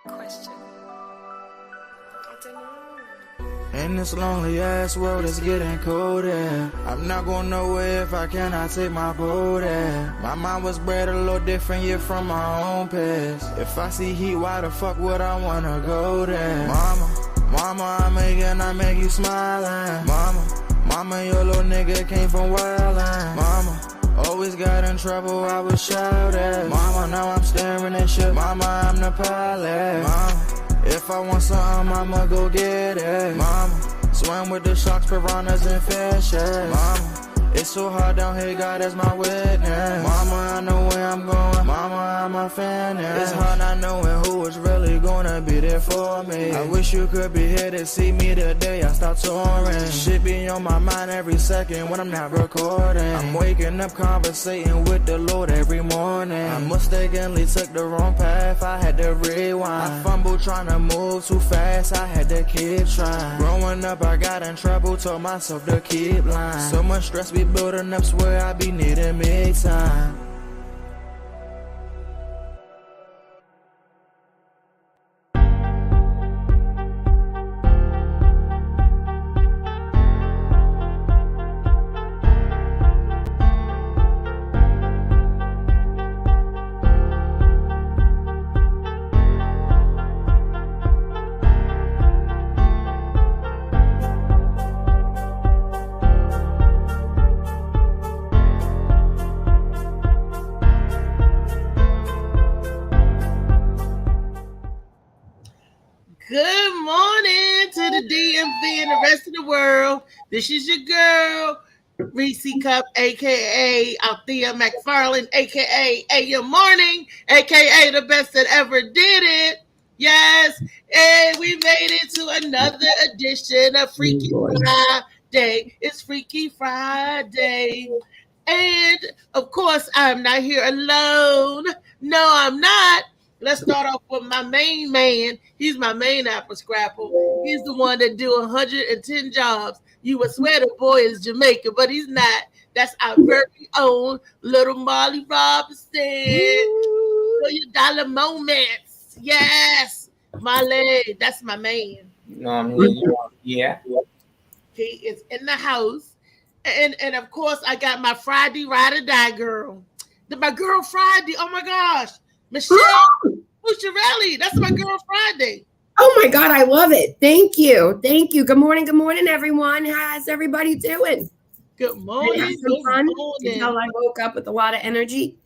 Question. I don't know. In this lonely ass world, it's getting colder. I'm not going nowhere if I cannot take my boat there. My mind was bred a little different, yeah, from my own past. If I see heat, why the fuck would I wanna go there? Mama, I make you smiling. Mama, your little nigga came from wildin'. Mama, always got in trouble, I was shouted. Mama, now I'm staring at shit. Mama, I'm the pilot. Mama, if I want something, I'ma go get it. Mama, swim with the sharks, piranhas, and fishes. Mama, it's so hard down here, God is my witness. Mama, I know where I'm going. Mama, I'm a fan. It's hard not knowing who is really gonna be there for me. I wish you could be here to see me the day I start touring. Shit be on my mind every second when I'm not recording. I'm waking up conversating with the Lord every morning. I mistakenly took the wrong path, I had to rewind. I fumbled trying to move too fast, I had to keep trying. Growing up, I got in trouble, told myself to keep lying. So much stress be building up, swear I be needing me time. Good morning to the DMV and the rest of the world. This is your girl, Reese Cup, aka Althea McFarland, aka AM Morning, aka the best that ever did it. Yes, and we made it to another edition of Freaky Friday. It's Freaky Friday. And of course, I'm not here alone. No, I'm not. Let's start off with my main man. He's my main apple scrapple. He's the one that do 110 jobs. You would swear the boy is Jamaican, but he's not. That's our very own little Molly Robinson. For your dollar moments. Yes. Molly, that's my man. Yeah. He is in the house. And of course, I got my Friday ride or die girl. My girl Friday. Oh my gosh. Michelle Bucciarelli. That's my girl Friday. Oh my God, I love it. Thank you. Thank you. Good morning, everyone. How's everybody doing? Good morning. Good morning. You know, I woke up with a lot of energy.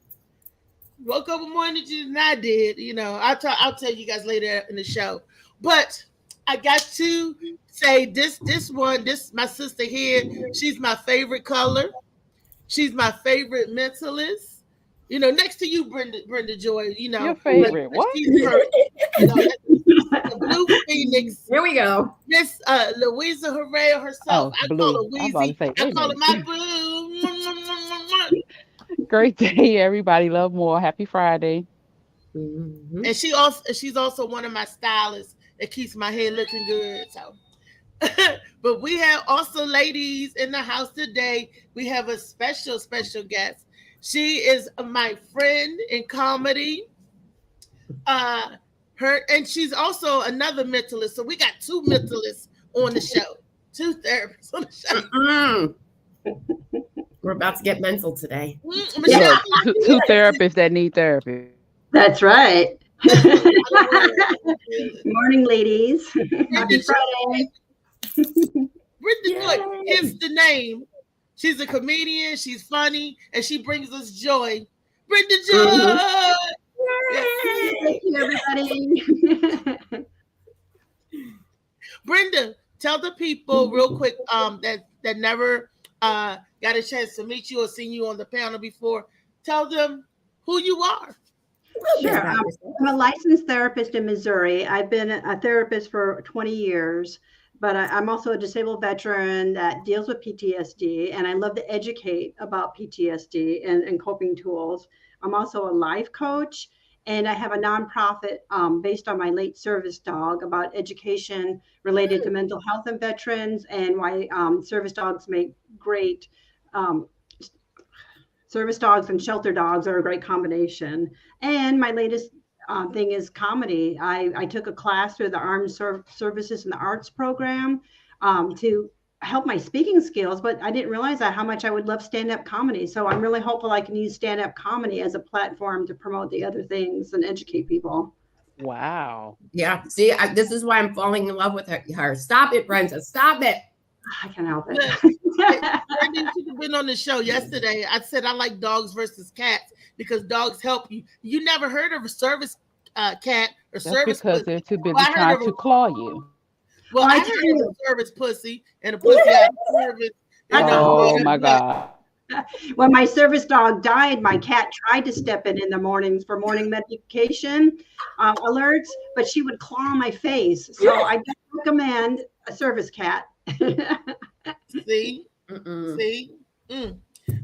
Woke up with more energy than I did. You know, I'll tell you guys later in the show. But I got to say this my sister here, she's my favorite color. She's my favorite mentalist. You know, next to you, Brenda Joy, you know. Your favorite, what? She's her, you know, the Blue Phoenix. Here we go. Miss Louisa Herrera herself. I call her Weezy. I call her my boo. Great day, everybody. Love more. Happy Friday. Mm-hmm. And she's also one of my stylists that keeps my hair looking good. So, but we have also ladies in the house today. We have a special guest. She is my friend in comedy. And she's also another mentalist. So we got two mentalists on the show, two therapists on the show. We're about to get mental today. Yeah, two therapists that need therapy. That's right. Morning, ladies. Happy Friday. Brenda Joy, hence the name. She's a comedian, she's funny, and she brings us joy. Brenda Joy! Thank you, everybody. Brenda, tell the people real quick that never got a chance to meet you or seen you on the panel before. Tell them who you are. Sure. I'm a licensed therapist in Missouri. I've been a therapist for 20 years. But I'm also a disabled veteran that deals with PTSD, and I love to educate about PTSD and coping tools. I'm also a life coach, And I have a nonprofit based on my late service dog about education related to mental health and veterans, and why service dogs make great service dogs and shelter dogs are a great combination. And my latest thing is comedy. I took a class through the Armed Services and the Arts program to help my speaking skills, but I didn't realize how much I would love stand-up comedy. So I'm really hopeful I can use stand-up comedy as a platform to promote the other things and educate people. Wow. Yeah. See, this is why I'm falling in love with her. Stop it, Brenda. Stop it. I can't help it. Brandy should have been on the show yesterday. I said I like dogs versus cats because dogs help you. You never heard of a service cat or That's service because pussy. they're too busy Well, I heard trying of to a- claw you. Well, I heard of a service pussy and a pussy out of service. Oh my God. When my service dog died, my cat tried to step in the mornings for morning medication alerts, but she would claw my face. So I don't recommend a service cat. See? See?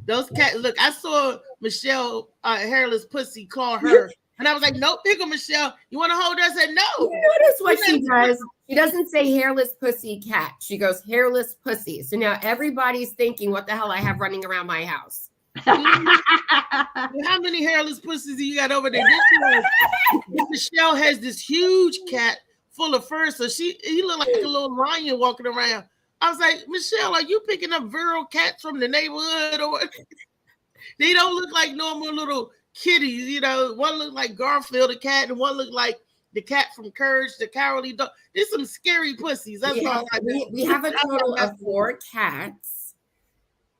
Those cats, look, I saw Michelle hairless pussy claw her. And I was like, no, pickle, Michelle. You want to hold her? I said, no. You notice what she does? She doesn't say hairless pussy cat. She goes hairless pussy. So now everybody's thinking, what the hell I have running around my house? How many hairless pussies do you got over there? Michelle has this huge cat full of fur. So he looked like a little lion walking around. I was like, Michelle, are you picking up virile cats from the neighborhood? Or what? They don't look like normal little kitties, you know. One looked like Garfield the cat, and one looked like the cat from Courage the Cowardly Dog. There's some scary pussies. That's all I know. We have a total of 4 cats,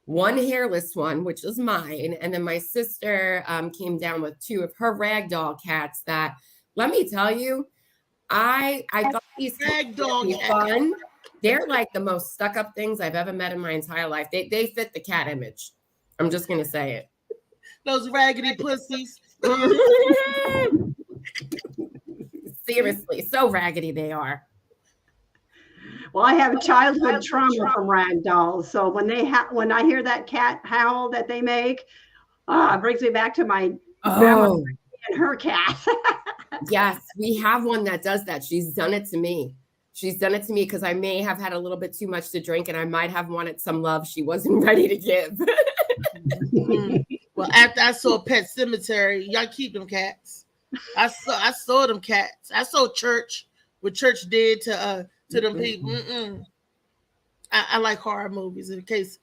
1 hairless one, which is mine, and then my sister came down with 2 of her ragdoll cats. That, let me tell you, I thought these ragdoll would be fun. They're like the most stuck-up things I've ever met in my entire life. They fit the cat image. I'm just gonna say it. Those raggedy pussies. Seriously, so raggedy they are. Well, I have childhood trauma from rag dolls. So when I hear that cat howl that they make, it brings me back to my grandma and her cat. Yes, we have one that does that. She's done it to me. She's done it to me because I may have had a little bit too much to drink and I might have wanted some love she wasn't ready to give. Well, after I saw Pet Cemetery, y'all keep them cats. I saw them cats. I saw Church, what Church did to them people. I like horror movies. In case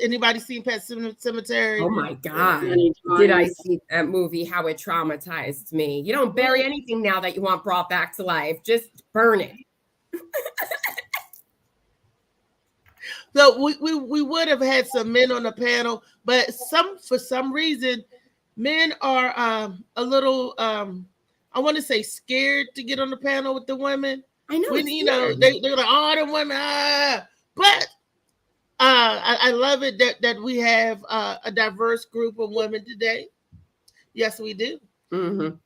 anybody seen Pet Cemetery? Oh my God. Did I see that movie? How it traumatized me. You don't bury anything now that you want brought back to life. Just burn it. So we would have had some men on the panel, but for some reason, men are a little I want to say scared to get on the panel with the women. I know. When they're like, oh, the women, but I love it that we have a diverse group of women today. Yes, we do. Mm-hmm.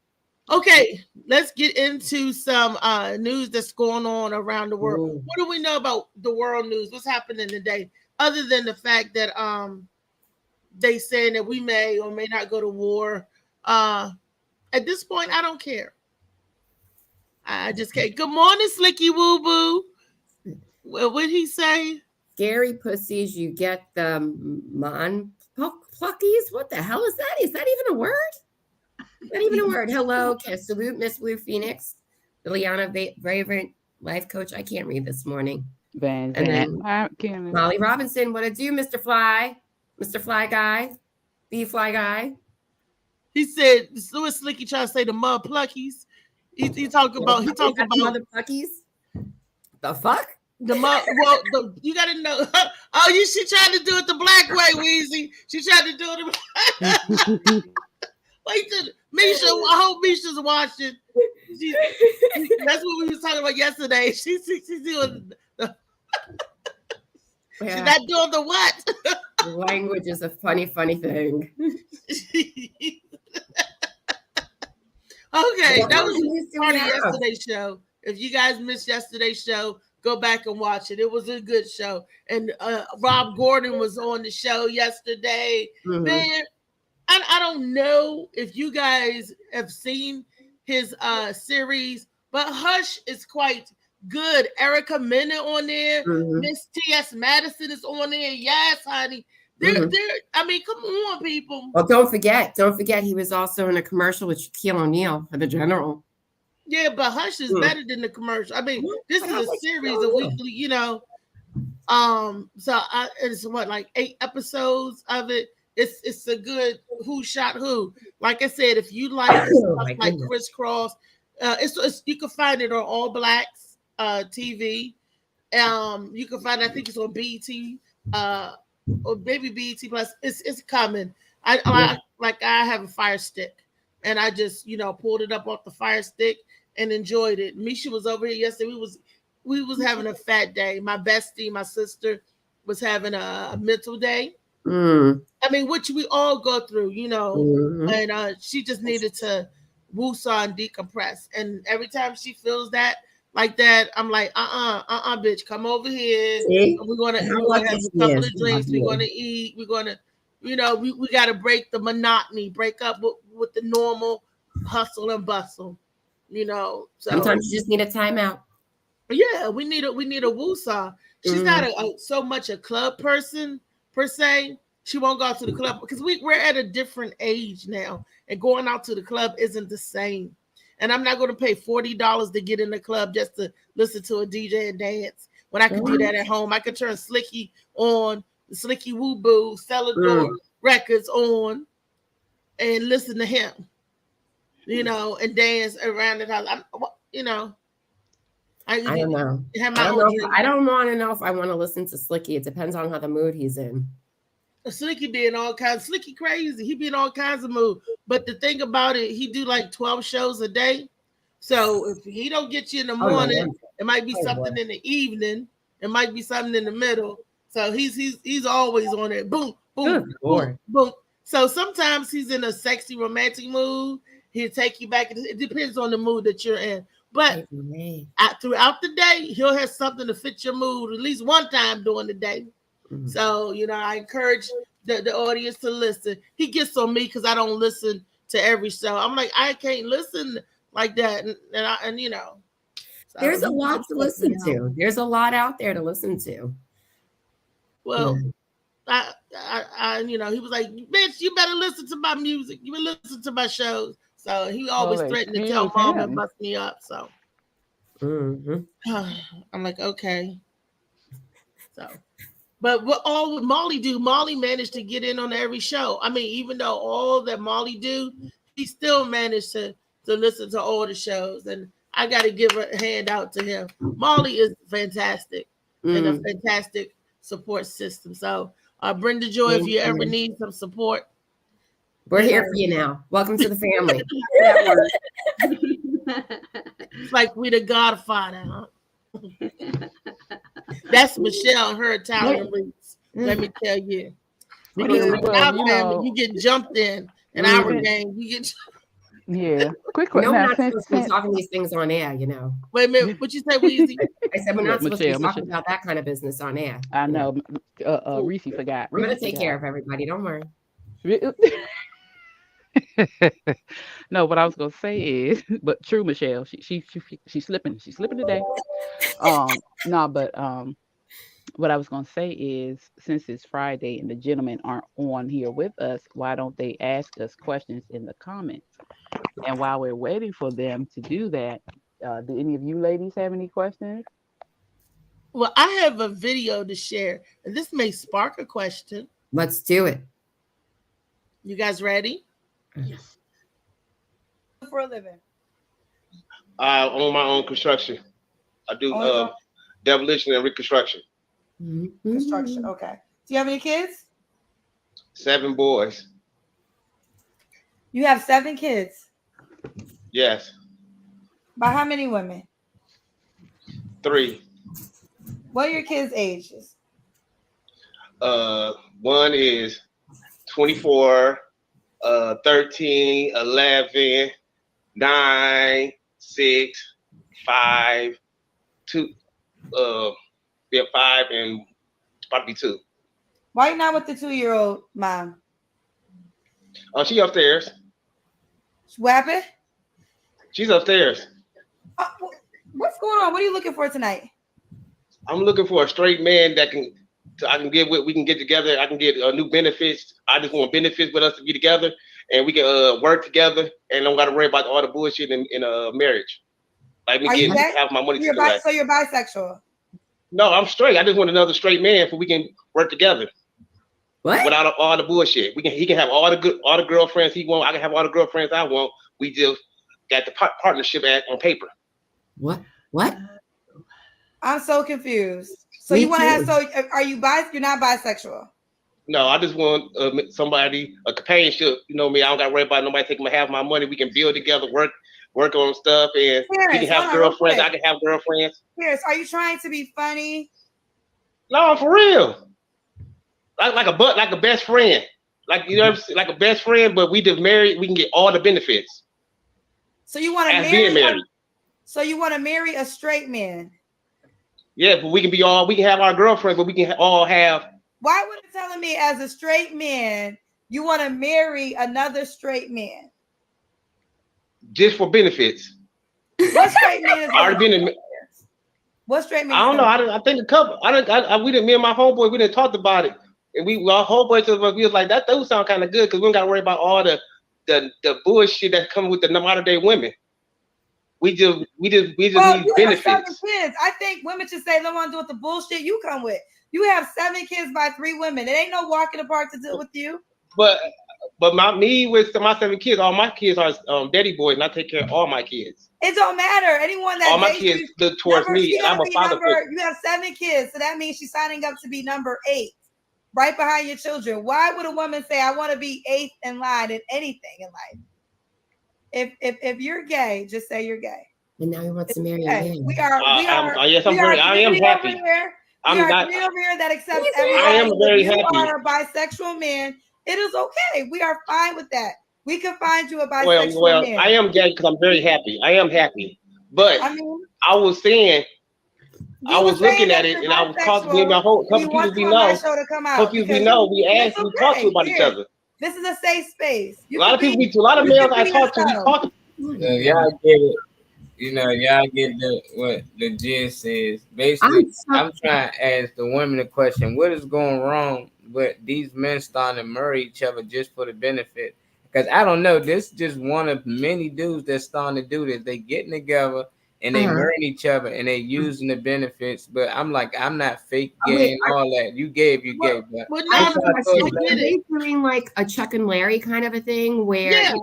Okay, let's get into some news that's going on around the world. Ooh. What do we know about the world news? What's happening today? Other than the fact that they saying that we may or may not go to war. At this point, I don't care. I just can't. Good morning, Slicky Woo Boo. What did he say? Scary pussies, you get the pluckies. What the hell is that? Is that even a word? Not even a word. Hello, salute, Miss Blue Phoenix, Liliana Braver, life coach. I can't read this morning. And then Molly Robinson. What it do, Mr. Fly? Mr. Fly Guy? The Fly Guy? He said, Louis Slicky trying to say the mud pluckies. He talked about mother pluckies. The fuck? The mud. Well, you got to know. Oh, she tried to do it the black way, Weezy. She tried to do it. Wait, Misha. I hope Misha's watching. That's what we was talking about yesterday. She's doing the. She's not doing the what? Language is a funny thing. Okay, that was part of yesterday's show. If you guys missed yesterday's show, go back and watch it. It was a good show. And Rob Gordon was on the show yesterday. Mm-hmm. Man, I don't know if you guys have seen his series, but Hush is quite good. Erica Mena on there, Miss T.S. Madison is on there. Yes, honey. They're I mean, come on, people. Well, don't forget, he was also in a commercial with Shaquille O'Neal for the General. Yeah, but Hush is better than the commercial. I mean, this is a series of weekly, you know. So it's what, like 8 episodes of it. It's a good who shot who. Like I said, if you like stuff like Crisscross, it's you can find it on All Blacks TV. You can find, I think it's on BT, or maybe BT Plus. It's coming. I have a Fire Stick, and I just pulled it up off the Fire Stick and enjoyed it. Misha was over here yesterday. We was having a fat day. My bestie, my sister, was having a mental day. I mean, which we all go through, and she just needed to woosah and decompress. And every time she feels that like that, I'm like, bitch, come over here. We're gonna have a couple of drinks. We're gonna eat. We're gonna, we gotta break the monotony, break up with the normal hustle and bustle, So sometimes you just need a timeout. Yeah, we need a woosah. She's not so much a club person per se. She won't go out to the club because we're at a different age now, and going out to the club isn't the same. And I'm not going to pay $40 to get in the club just to listen to a DJ and dance when I could do that at home. I could turn Slicky on, Slicky Woo Boo, Celador Records on, and listen to him, and dance around the house. I don't know. I don't want to know if I want to listen to Slicky. It depends on how the mood he's in. Slicky be in all kinds. Slicky crazy. He be in all kinds of mood. But the thing about it, he do like 12 shows a day. So if he don't get you in the morning, it might be something in the evening. It might be something in the middle. So he's always on it. Boom, boom, boom, boom. So sometimes he's in a sexy romantic mood. He'll take you back. It depends on the mood that you're in. But throughout the day, he'll have something to fit your mood at least one time during the day. So, I encourage the audience to listen. He gets on me because I don't listen to every show. I'm like, I can't listen like that. So there's a lot to listen to. There's a lot out there to listen to. Well, I he was like, bitch, you better listen to my music. You better listen to my shows. So he always threatened to tell mom and bust me up. So I'm like, okay. So, but what all would Molly do? Molly managed to get in on every show. I mean, even though all that Molly do, he still managed to listen to all the shows. And I got to give a hand out to him. Molly is fantastic and a fantastic support system. So, Brenda Joy, if you ever need some support, we're here for you now. Welcome to the family. It's like we the Godfather, huh? That's Michelle and her Italian roots. Let me tell you. You get jumped in our game. You get. Yeah. Quick question. We're not supposed to be talking these things on air, Wait a minute. What you say, Weezy? I said we're not supposed to be talking about that kind of business on air. I know. Reese forgot. I'm going to take care of everybody. Don't worry. No, what I was gonna say is, but true, Michelle, she's slipping today. What I was gonna say is, since it's Friday and the gentlemen aren't on here with us, why don't they ask us questions in the comments? And while we're waiting for them to do that, do any of you ladies have any questions? Well, I have a video to share, and this may spark a question. Let's do it. You guys ready? Yes. For a living? I own my own construction. I do demolition and reconstruction. Construction. Okay. Do you have any kids? 7 boys. You have 7 kids? Yes. By how many women? 3. What are your kids' ages? One is 24. 13, 11, 9, 6, 5, 2, 5, and probably 2. Why are you not with the 2-year-old, Mom? Oh, she upstairs. What happened? She's upstairs. What's going on? What are you looking for tonight? I'm looking for a straight man that I can get with. We can get together. I can get new benefits. I just want benefits with us to be together, and we can work together, and don't got to worry about all the bullshit in a marriage. Like me getting half my money to So you're bisexual? No, I'm straight. I just want another straight man so we can work together. What? Without all the bullshit. He can have all the girlfriends he want. I can have all the girlfriends I want. We just got the partnership on paper. What? I'm so confused. So you want to have? So are you You're not bisexual? No, I just want somebody, a companionship. You know me. I don't got to worry about nobody taking half my money. We can build together, work on stuff, and he can have girlfriends. I can have girlfriends. Pierce, are you trying to be funny? No, for real. Like a best friend. Like like a best friend, but we just married. We can get all the benefits. So you want to marry? So you want to marry a straight man? Yeah, but we can have our girlfriends, but we can all have. Why would you telling me as a straight man you want to marry another straight man? Just for benefits. What straight man is What straight man? I don't know. I think a couple. Me and my homeboy, we didn't talk about it, and our homeboy we was like, that does sound kind of good because we don't got to worry about all the bullshit that comes with the modern day women. We just need benefits. Have 7 kids. I think women should say they don't want to do with the bullshit you come with. You have 7 kids by 3 women. It ain't no walk in the park to deal with you. But with my 7 kids, all my kids are daddy boys, and I take care of all my kids. It don't matter. Anyone that all my kids look towards me. I'm a father. You have 7 kids, so that means she's signing up to be number 8, right behind your children. Why would a woman say, "I want to be 8th in line in anything in life"? If you're gay, just say you're gay. And now he wants to marry a We are. Yes, I am happy. I'm not over here that accepts everybody. I am very happy. You are a bisexual man. It is okay. We are fine with that. We can find you a bisexual man. Well, I am gay because I'm very happy. I am happy. But I was saying, I was looking at it and I was talking with my whole couple people we know. We asked, we talked to about each other. This is a safe space. A lot of males I talk to, we talk to. Y'all get it. Y'all get what the gist is. Basically, I'm trying to ask the women a question. What is going wrong with these men starting to marry each other just for the benefit? Because I don't know. This is just one of many dudes that's starting to do this. They getting together and they marrying each other and they using the benefits. But I'm like, I'm not fake gay and all that. You gay. But are they doing like a Chuck and Larry kind of a thing where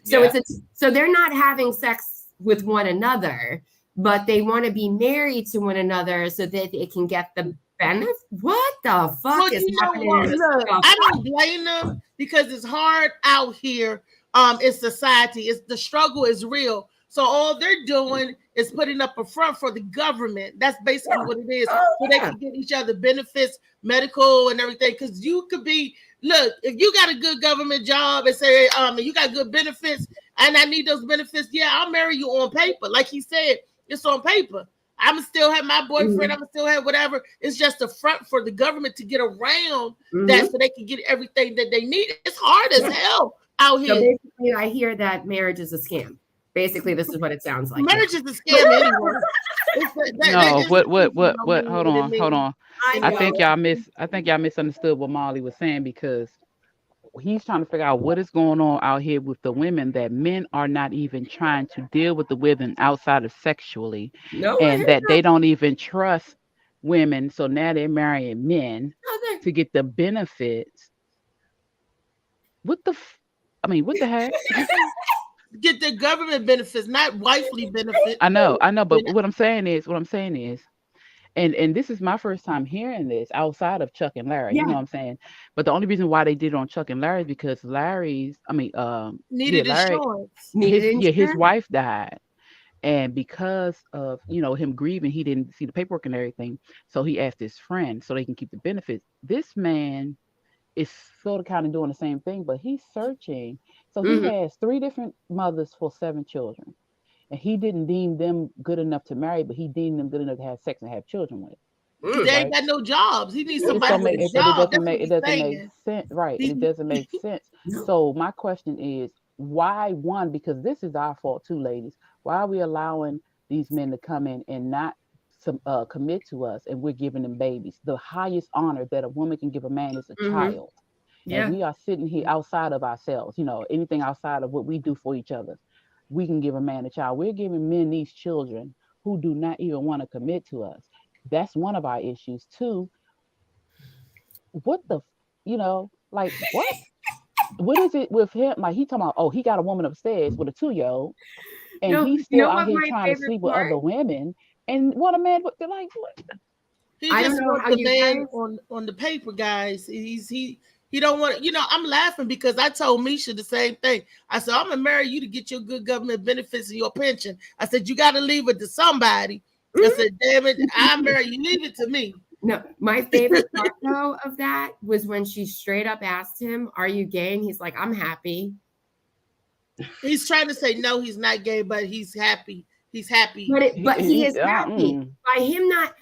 so they're not having sex with one another, but they want to be married to one another so that they can get the benefit. What the fuck is happening? Look, I don't blame them because it's hard out here. In society, the struggle is real. So all they're doing is putting up a front for the government. That's basically what it is. So they can get each other benefits, medical and everything. Because you could be, look, if you got a good government job and say, you got good benefits and I need those benefits, yeah, I'll marry you on paper. Like he said, it's on paper. I'm still have my boyfriend. I'm still have whatever. It's just a front for the government to get around that so they can get everything that they need. It's hard as hell out here. So basically, I hear that marriage is a scam. Basically, this is what it sounds like. Marriage is a scam anyway. What? Hold on. I think y'all misunderstood what Molly was saying because he's trying to figure out what is going on out here with the women that men are not even trying to deal with the women outside of sexually, and that they don't even trust women. So now they're marrying men to get the benefits. What the heck? Get the government benefits, not wifely benefits. I know, but what I'm saying is, and this is my first time hearing this outside of Chuck and Larry. You know what I'm saying? But the only reason why they did it on Chuck and Larry is because needed insurance. His wife died, and because of him grieving, he didn't see the paperwork and everything. So he asked his friend so they can keep the benefits. This man is sort of kind of doing the same thing, but he's searching. So he has 3 different mothers for 7 children. And he didn't deem them good enough to marry, but he deemed them good enough to have sex and have children with. They ain't got no jobs. He needs It somebody with a job. That's what it he's doesn't make saying. sense, right? It doesn't make sense. So my question is, why one? Because this is our fault too, ladies. Why are we allowing these men to come in and not commit to us, and we're giving them babies? The highest honor that a woman can give a man is a child. And we are sitting here outside of ourselves. You know, anything outside of what we do for each other, we can give a man a child. We're giving men these children who do not even want to commit to us. That's one of our issues. Two, what the, like what is it with him? Like he talking about, oh, he got a woman upstairs with a 2-year-old, and he's still out here trying to sleep with other women. And what a man would be like, what? He just wants the man on the paper, guys. He don't want, I'm laughing because I told Misha the same thing. I said, I'm gonna marry you to get your good government benefits and your pension. I said, you got to leave it to somebody. I said, damn it, I marry you, leave it to me. No, my favorite part though of that was when she straight up asked him, "Are you gay?" And he's like, "I'm happy." He's trying to say no, he's not gay, but he's happy. He's happy. But he is happy. By him not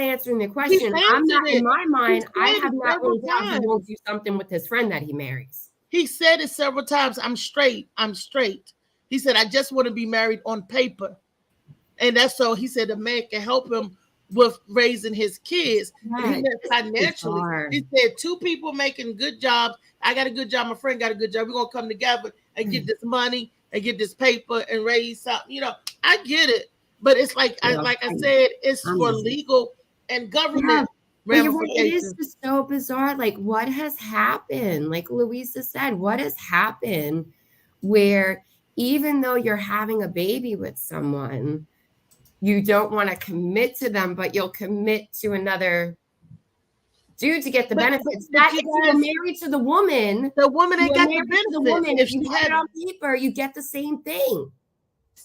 answering the question, I'm not in my mind. I have not ruled out he won't do something with his friend that he marries. He said it several times. I'm straight. I'm straight. He said, I just want to be married on paper. And that's so he said a man can help him with raising his kids. Right. He meant financially. He said 2 people making good jobs. I got a good job. My friend got a good job. We're going to come together and get this money and get this paper and raise something. I get it. But it's like, I said, it's for legal and government ramifications. It is just so bizarre. Like, what has happened? Like Louisa said, what has happened where even though you're having a baby with someone, you don't want to commit to them, but you'll commit to another dude to get the benefits. If you're married to the woman ain't got the benefits. If you had it on paper, you get the same thing.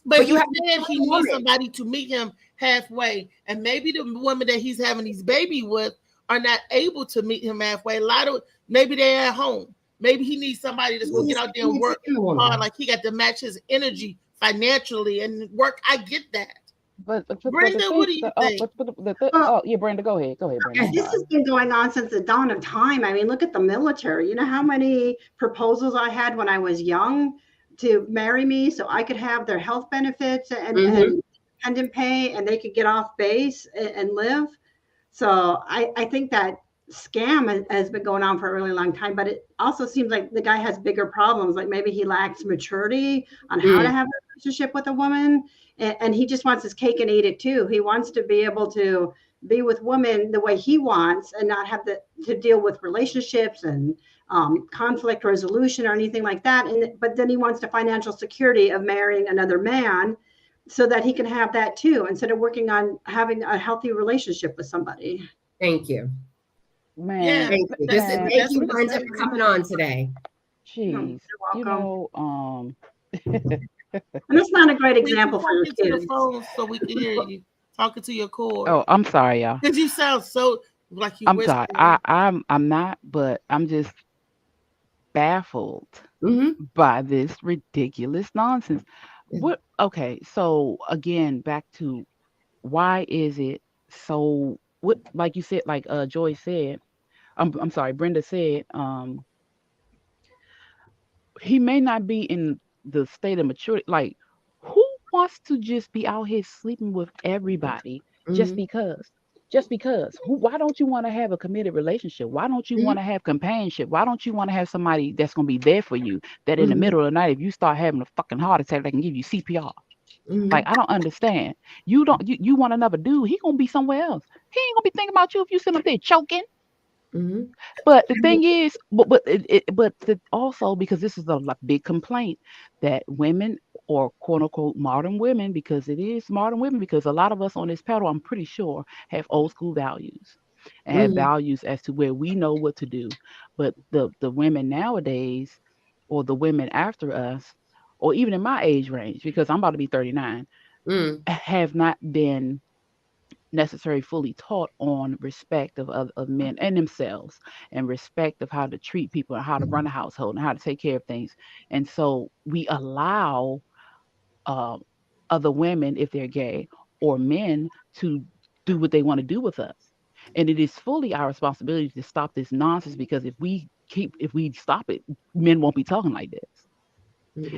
But you said he needs somebody to meet him halfway, and maybe the women that he's having these baby with are not able to meet him halfway. Maybe they're at home. Maybe he needs somebody that's going to get out there and work hard. Like he got to match his energy financially and work. I get that. But Brenda, what do you think? Brenda, go ahead. Brenda. This has been going on since the dawn of time. I mean, look at the military. You know how many proposals I had when I was young to marry me so I could have their health benefits and dependent pay, and they could get off base and live. So I think that scam has been going on for a really long time, but it also seems like the guy has bigger problems. Like maybe he lacks maturity on how to have a relationship with a woman. And he just wants his cake and eat it too. He wants to be able to be with women the way he wants and not have to deal with relationships and conflict resolution or anything like that. But then he wants the financial security of marrying another man so that he can have that too, instead of working on having a healthy relationship with somebody. Thank you. Man. Yeah, thank you. Thank you, Brenda, for coming on today. Jeez. And it's not a great example for your kids. So we can hear you talking to your cord. Oh, I'm sorry, y'all. Because you sound so like you. I'm sorry. I'm not, but I'm just baffled by this ridiculous nonsense. What? Okay, so again, back to why is it so? What, like you said, like Joy said, I'm sorry, Brenda said, he may not be in the state of maturity. Like, who wants to just be out here sleeping with everybody just because? Why don't you want to have a committed relationship? Why don't you want to have companionship? Why don't you want to have somebody that's going to be there for you, that in the middle of the night, if you start having a fucking heart attack, they can give you CPR? Like, I don't understand. You want another dude, he gonna be somewhere else. He ain't gonna be thinking about you if you sit up there choking. But the thing is, also, because this is a big complaint that women, or quote unquote modern women, because it is modern women, because a lot of us on this panel, I'm pretty sure, have old school values and have values as to where we know what to do. But the women nowadays, or the women after us, or even in my age range, because I'm about to be 39, have not been necessarily fully taught on respect of men and themselves, and respect of how to treat people and how to run a household and how to take care of things. And so we allow other women, if they're gay, or men, to do what they want to do with us. And it is fully our responsibility to stop this nonsense, because if we stop it, men won't be talking like this.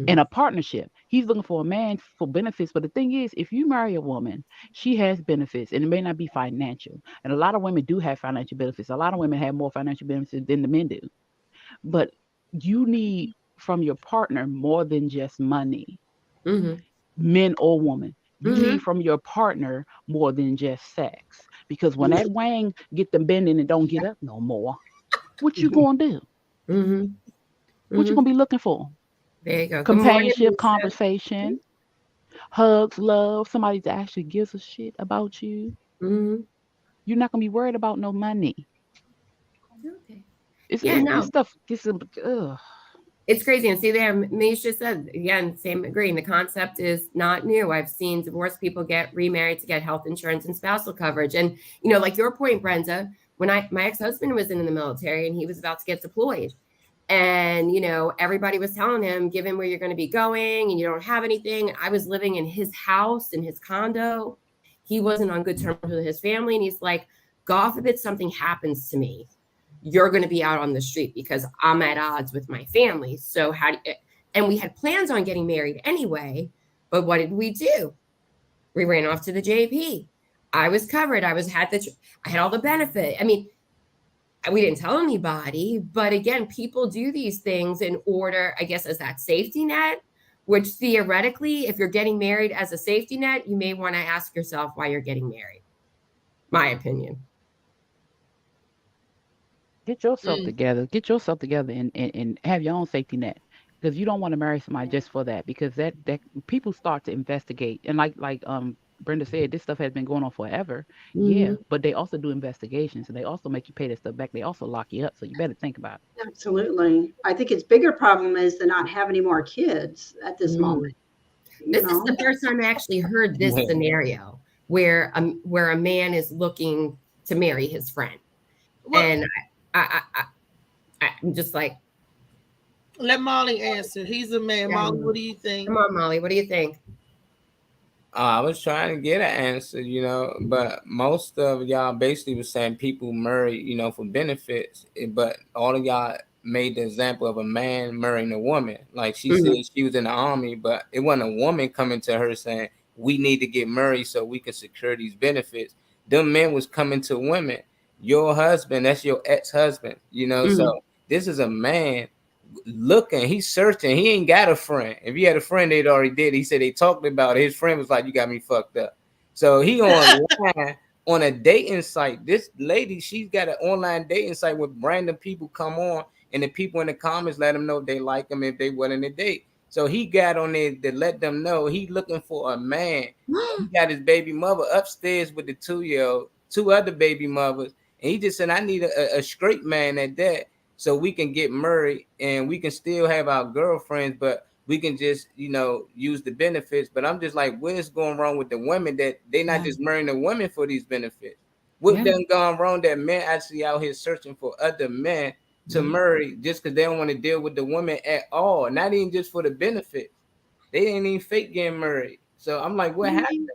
In a partnership, he's looking for a man for benefits. But the thing is, if you marry a woman, she has benefits, and it may not be financial. And a lot of women do have financial benefits. A lot of women have more financial benefits than the men do. But you need from your partner more than just money, men or woman. You need from your partner more than just sex. Because when that wang get them bending and don't get up no more, what you gonna do? What you gonna be looking for? There you go. Companionship, conversation, hugs, love, somebody that actually gives a shit about you. You're not gonna be worried about no money. Okay. It's no. stuff. It's crazy. And see there, Misha said again, same agreeing. The concept is not new. I've seen divorced people get remarried to get health insurance and spousal coverage. And like your point, Brenda, when my ex-husband was in the military and he was about to get deployed. And, everybody was telling him, given where you're going to be going and you don't have anything. I was living in his house, in his condo. He wasn't on good terms with his family. And he's like, God forbid something happens to me, you're going to be out on the street because I'm at odds with my family. So and we had plans on getting married anyway. But what did we do? We ran off to the JP. I was covered. I had all the benefit. I mean, we didn't tell anybody, but again, people do these things in order, I guess, as that safety net, which theoretically, if you're getting married as a safety net, you may want to ask yourself why you're getting married. My opinion. Get yourself together. Get yourself together and have your own safety net. Because you don't want to marry somebody just for that. Because that people start to investigate. And like Brenda said, this stuff has been going on forever. Yeah, but they also do investigations, and they also make you pay that stuff back. They also lock you up, so you better think about it. Absolutely. I think its bigger problem is to not have any more kids at this moment. This is the first time I actually heard this scenario where a man is looking to marry his friend. Well, and I'm just like, let Molly answer. He's a man. Molly, what do you think? Come on, Molly. What do you think? I was trying to get an answer, but most of y'all basically was saying people marry, for benefits. But all of y'all made the example of a man marrying a woman. Like she said she was in the army, but it wasn't a woman coming to her saying, we need to get married so we can secure these benefits. Them men was coming to women. Your husband, that's your ex-husband, so this is a man looking, he's searching. He ain't got a friend. If he had a friend, they'd already did. He said they talked about it. His friend was like, you got me fucked up. So he online on a dating site. This lady, she's got an online dating site where random people come on, and the people in the comments let them know they like him if they willing to date. So he got on there to let them know he looking for a man. He got his baby mother upstairs with the 2-year-old, 2 other baby mothers. And he just said, I need a straight man at that, so we can get married and we can still have our girlfriends, but we can just, use the benefits. But I'm just like, what's going wrong with the women that they not just marrying the women for these benefits? What done gone wrong that men actually out here searching for other men to marry just because they don't want to deal with the woman at all? Not even just for the benefits. They didn't even fake getting married. So I'm like, what happened?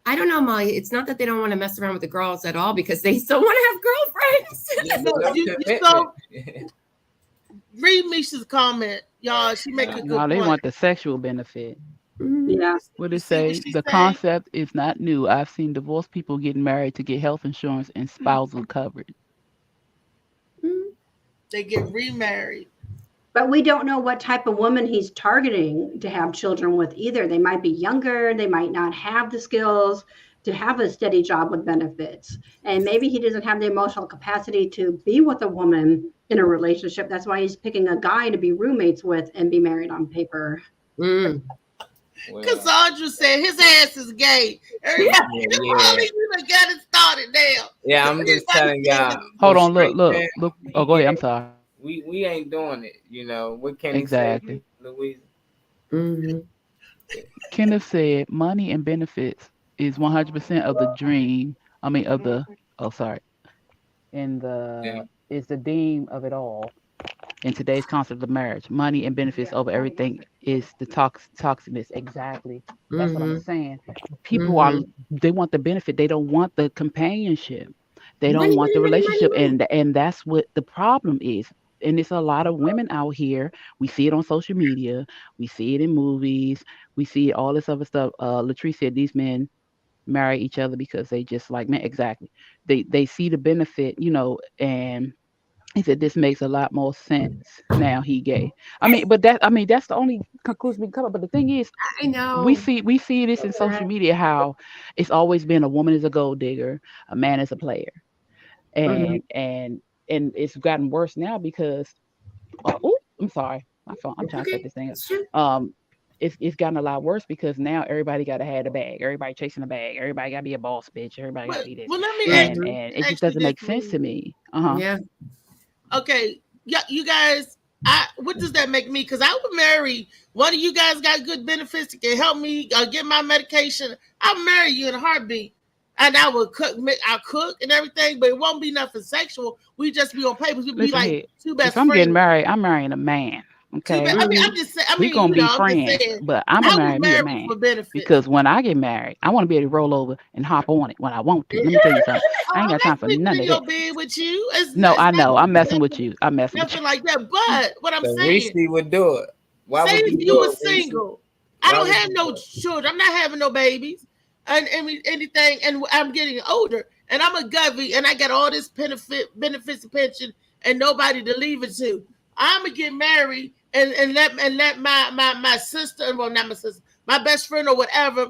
I don't know, Molly. It's not that they don't want to mess around with the girls at all, because they still want to have girlfriends. Read Misha's comment, y'all. She make a good point. They want the sexual benefit. Yeah. What it say? The concept is not new. I've seen divorced people getting married to get health insurance and spousal coverage. They get remarried. But we don't know what type of woman he's targeting to have children with either. They might be younger. They might not have the skills to have a steady job with benefits. And maybe he doesn't have the emotional capacity to be with a woman in a relationship. That's why he's picking a guy to be roommates with and be married on paper. Cassandra said his ass is gay. You got it started now. Yeah, I'm just telling y'all. Hold on, look. Oh, go ahead. I'm sorry. We ain't doing it, What can exactly. He say, Louise? Kenneth said money and benefits is 100% of the dream. Is the theme of it all. In today's concept of marriage, money and benefits over everything is the toxicness. Exactly. That's what I'm saying. People they want the benefit. They don't want the companionship. They don't Money, want money, the money, money, relationship, money. and that's what the problem is. And it's a lot of women out here. We see it on social media. We see it in movies. We see all this other stuff. Latrice said these men marry each other because they just like men. Exactly. They see the benefit, and he said this makes a lot more sense now. He gay. That's the only conclusion we can come up. But the thing is, I we know. see this in social media how it's always been a woman is a gold digger, a man is a player, Mhm. and it's gotten worse now because I'm sorry, my phone. I'm It's trying to set okay. this thing up. It's true. It's gotten a lot worse because now everybody got to have a bag. Everybody chasing a bag. Everybody got to be a boss bitch. Everybody got to But be this, well, let me and Mhm. and it just ask you doesn't this. make sense to me. Yeah. Okay, yeah, you guys. What does that make me? Because I would marry one of you guys. Got good benefits that can help me get my medication. I'll marry you in a heartbeat, and I will cook. I cook and everything, but it won't be nothing sexual. We just be on papers. We be Listen like here, two if best I'm getting friends. married, I'm marrying a man. Two Okay, best. I mean, Mhm. I'm just saying. I we mean, gonna be I'm just friends, saying. but I'm gonna I would marry me a marry man for benefits. because when I get married, I want to be able to roll over and hop on it when I want to. Let me tell you something. Oh, I ain't I'm got not time for sleeping none in of your that. bed with you. No, It's I not know. I'm messing with nothing, you. I'm messing with you. nothing like that. But what I'm So saying, Reese would do it. Why say would if you you do were it, Reese? single, I Why don't would have you no do it? children. I'm not having no babies, and anything. And I'm getting older, and I'm a govy, and I got all this benefits and pension, and nobody to leave it to. I'm gonna get married and let my sister, well, not my sister, my best friend or whatever,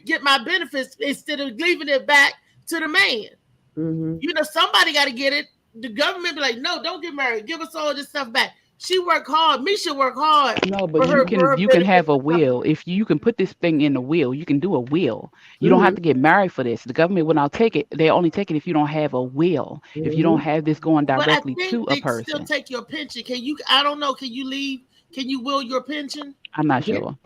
get my benefits instead of leaving it back to the man. Mhm. Somebody got to get it. The government be like, no, don't get married. Give us all this stuff back. She worked hard. Misha worked hard No, for but you her can benefits have a and stuff. will. If you can put this thing in the will, you can do a will. You don't have Mhm. to get married for this. The government will not take it. They only take it if you don't have a will. If you don't Mhm. have this going But I directly to think a they still person. take your pension. Can you? I don't know. Can you leave? Can you will your pension? I'm not Yeah. sure.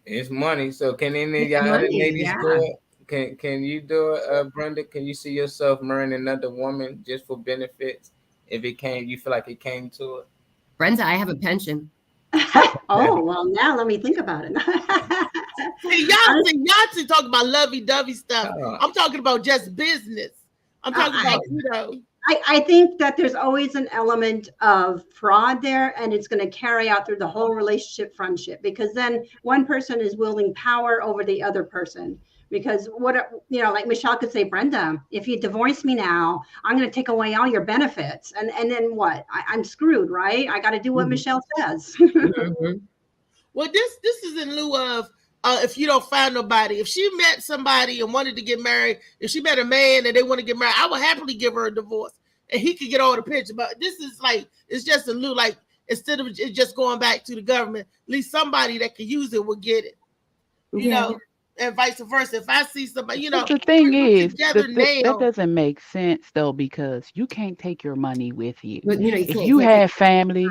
It's money. So can any of It's y'all other money. ladies do Yeah. it? Can you do it, Brenda? Can you see yourself marrying another woman just for benefits? If it came, you feel like it came to it. Brenda, I have a pension. Oh, well, now let me think about it. See, I, y'all see talking about lovey-dovey stuff. Uh, I'm talking about just business. I'm talking I, about. I think that there's always an element of fraud there, and it's going to carry out through the whole relationship, friendship, because then one person is wielding power over the other person. Because like Michelle could say, Brenda, if you divorce me now, I'm going to take away all your benefits, and then what? I'm screwed, right? I got to do what Mhm. Michelle says. Mhm. Well, this is in lieu of if you don't find nobody. If she met somebody and wanted to get married, if she met a man and they want to get married, I would happily give her a divorce and he could get all the pension. But this is like it's just in lieu, like instead of it just going back to the government, at least somebody that can use it will get it. You Yeah. know, and vice versa. If I see somebody, But the thing we're is, together that now. doesn't make sense though because you can't take your money with you. But you If can't you take it. have family,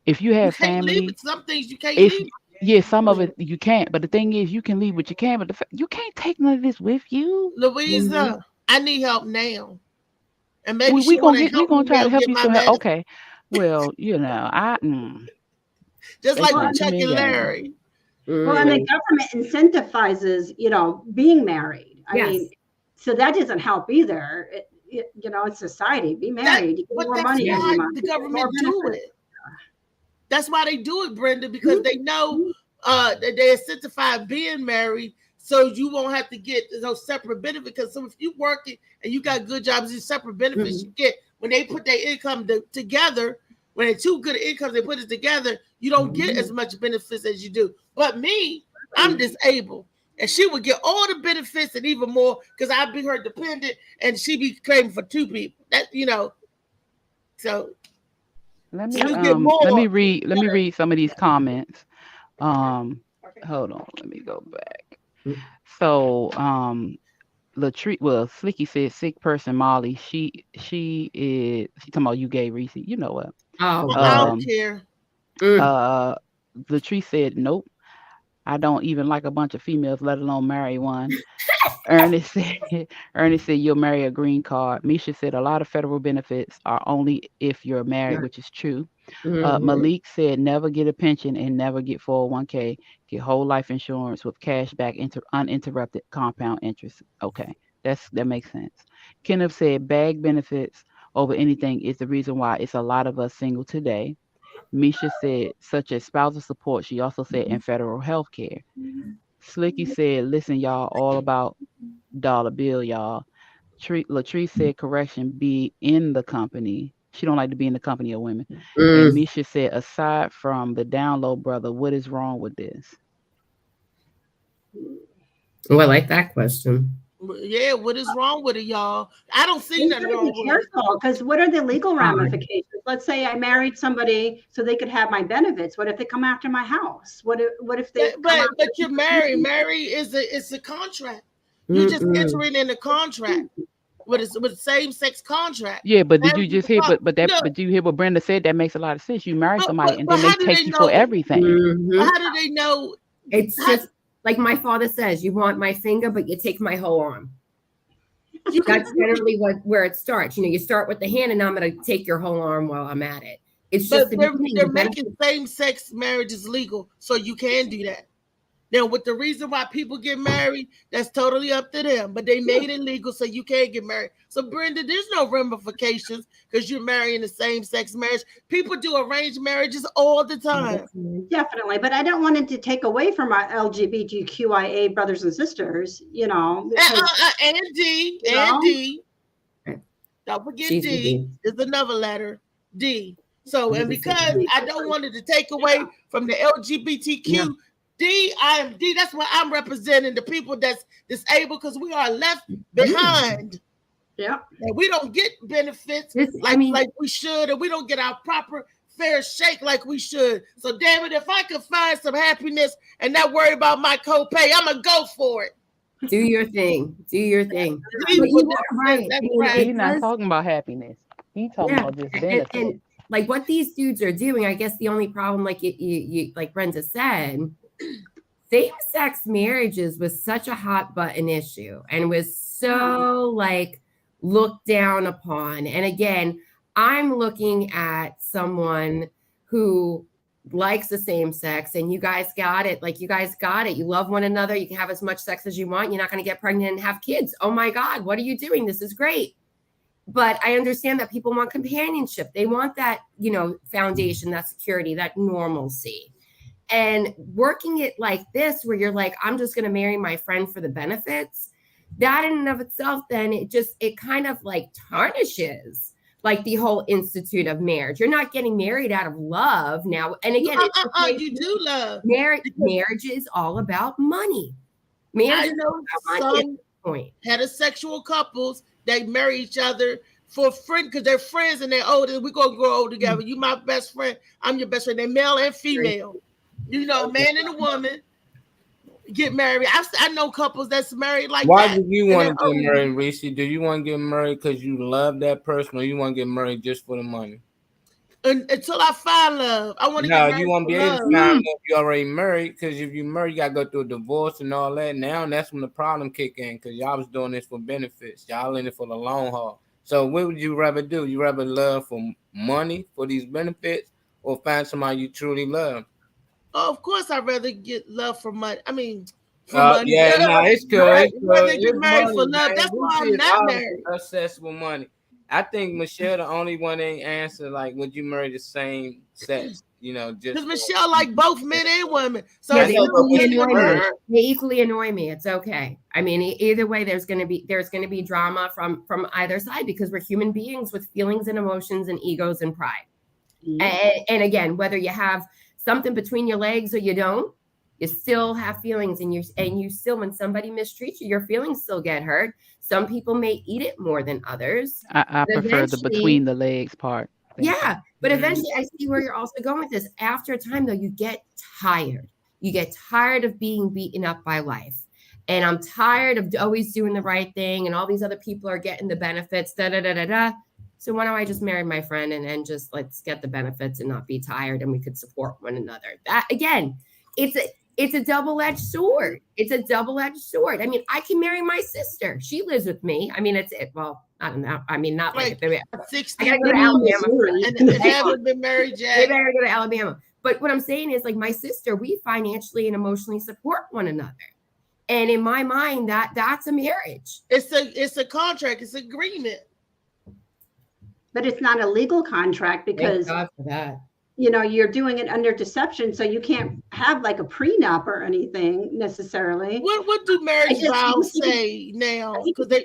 if you You have can't leave family, it. Some things you can't if leave. yeah, some of it you can't. But the thing is, you can leave what you can, but you can't take none of this with you. Mhm. Louisa, I need help now. And maybe We she want gonna to get we help gonna me try now to help get you my some help. medicine. Okay, well, Just like Well, with explain to Chuck me and again. Larry. Well, and the Mhm. government incentivizes, being married. I mean, Yes. so that doesn't help either. It's society. Be married. You get But more that's money Yeah. every why month. the You get more government do benefits. it. That's why they do it, Brenda, because Mhm. they know that they incentivize being married, so you won't have to get those separate benefits. Because so if you working and you got good jobs, these separate benefits you Mhm. get when they put their income together. When they're two good incomes, they put it together. You don't get as Mhm. much benefits as you do. But me, I'm disabled, and she would get all the benefits and even more because I'd be her dependent, and she be claiming for two people. So Yep. she'll get more. Let me read some of these comments. Um, hold on, let me go back. So, Latrice, well, Slicky said sick person Molly. She talking about you gay Reese. You know what? Oh I God. don't Um, care. Mm. uh, Latrice said nope. I don't even like a bunch of females, let alone marry one. Ernest said, Ernest said you'll marry a green card. Misha said a lot of federal benefits are only if you're married, which is true. Mhm. Malik said never get a pension and never get 401k. Get whole life insurance with cash back into uninterrupted compound interest. Okay, That makes sense. Kenneth said bag benefits over anything is the reason why it's a lot of us single today. Misha said such as spousal support. She also said in federal health care. Slicky said, listen, y'all, all about dollar bill, y'all. Latrice said, correction, be in the company. She don't like to be in the company of women. And Misha said, aside from the download, brother, what is wrong with this? Oh, I like that question. Yeah, what is wrong with it, y'all? I don't see nothing wrong with it. Because what are the legal ramifications? Let's say I married somebody so they could have my benefits. What if they come after my house? What if they? But you're married. Married is a contract. You just entering in a contract with same sex contract. Yeah, but did you just hear? But you hear what Brenda said? That makes a lot of sense. You marry somebody and then they take you for everything. How do they know? It's just like my father says, you want my finger, but you take my whole arm. That's generally where it starts. You know, you start with the hand, and now I'm going to take your whole arm while I'm at it. It's just they're making same-sex marriages legal, so you can do that. Now, with the reason why people get married, that's totally up to them. But they made it legal, so you can't get married. So, Brenda, there's no ramifications because you're marrying the same-sex marriage. People do arranged marriages all the time. Definitely, but I don't want it to take away from our LGBTQIA brothers and sisters. You know, and D. Don't forget D. There's another letter, D. So, and because I don't want it to take away from the LGBTQ. I am D. That's why I'm representing the people that's disabled because we are left behind. Yeah, and we don't get benefits like we should, and we don't get our proper fair shake like we should. So, damn it, if I could find some happiness and not worry about my copay, I'm gonna go for it. Do your thing. Do your thing. Right. He's not talking about happiness. He's talking about just benefits. And like what these dudes are doing, I guess the only problem, like you like Brenda said, same-sex marriages was such a hot button issue and was so like looked down upon. And again, I'm looking at someone who likes the same sex and you guys got it. Like you guys got it. You love one another. You can have as much sex as you want. You're not going to get pregnant and have kids. Oh my God, what are you doing? This is great. But I understand that people want companionship. They want that, you know, foundation, that security, that normalcy. And working it like this, where you're like, I'm just going to marry my friend for the benefits, that in and of itself, then it kind of like tarnishes like the whole institute of marriage. You're not getting married out of love now. And again, you do love. Marriage is all about money. Marriage I know some heterosexual couples, they marry each other for a friend because they're friends and they're older. We're going to grow old together. You my best friend. I'm your best friend. They're male and female. You know, a man and a woman get married. I know couples that's married like Why that. do you want to get married, Reese? Do you want to get married because you love that person, or you want to get married just for the money? Until I find love, I want to. No, you won't be able to find love if you're already married. Because if you married, you gotta go through a divorce and all that. Now that's when the problem kick in. Because y'all was doing this for benefits. Y'all in it for the long haul. So what would you rather do? You rather love for money for these benefits, or find somebody you truly love? Oh, of course, I'd rather get love for money. I mean, for money. Yeah, no, it's good. I'd rather get married for love. That's why I'm not married. Obsessed with money. I think Michelle, the only one ain't answer like, would you marry the same sex? You know, just because Michelle like both men and women. So yeah, they equally annoy me. It's okay. I mean, either way, there's gonna be drama from either side because we're human beings with feelings and emotions and egos and pride. Mm-hmm. And again, whether you have something between your legs or you don't, you still have feelings, and you still, when somebody mistreats you, your feelings still get hurt. Some people may eat it more than others. I prefer the between the legs part. Yeah, but eventually I see where you're also going with this. After a time, though, you get tired. You get tired of being beaten up by life. And I'm tired of always doing the right thing, and all these other people are getting the benefits, da-da-da-da-da. So why don't I just marry my friend and just let's get the benefits and not be tired, and we could support one another. That, again, it's a double-edged sword. It's a double-edged sword. I mean, I can marry my sister. She lives with me. I mean, well, I don't know. I mean, not like 60. I gotta go to Alabama. And they haven't been married yet. They better go to Alabama. But what I'm saying is, like, my sister, we financially and emotionally support one another. And in my mind, that's a marriage. It's a contract. It's agreement. But it's not a legal contract because Thank God for that. You're doing it under deception, so you can't have like a prenup or anything necessarily. What do marriage vows say now? Because they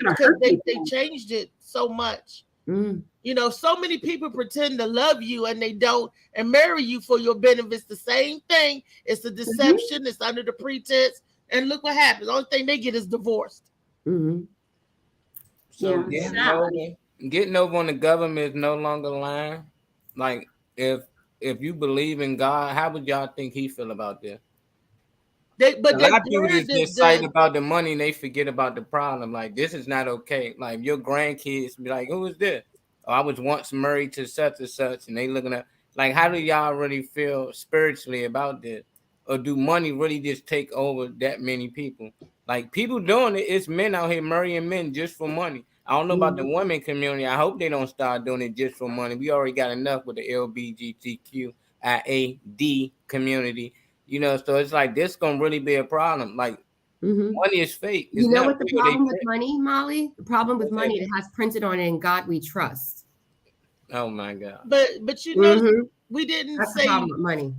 changed it so much. So many people pretend to love you and they don't, and marry you for your benefits. The same thing. It's a deception. It's under the pretense. And look what happens. The only thing they get is divorced. So getting over on the government is no longer lying. Like if you believe in God, how would y'all think he feel about this? A lot of people just excited about the money and they forget about the problem. Like, this is not okay. Like, your grandkids be like, who is this? Oh, I was once married to such and such, and they looking at, like, how do y'all really feel spiritually about this? Or do money really just take over that many people? Like, people doing it, it's men out here marrying men just for money. I don't know about the women community. I hope they don't start doing it just for money. We already got enough with the LGBTQIAD community. So it's like this gonna really be a problem. Like, money is fake. You know what the problem with money, Molly? The problem with money, it has printed on it, "In God We Trust." Oh my God! But we didn't say money.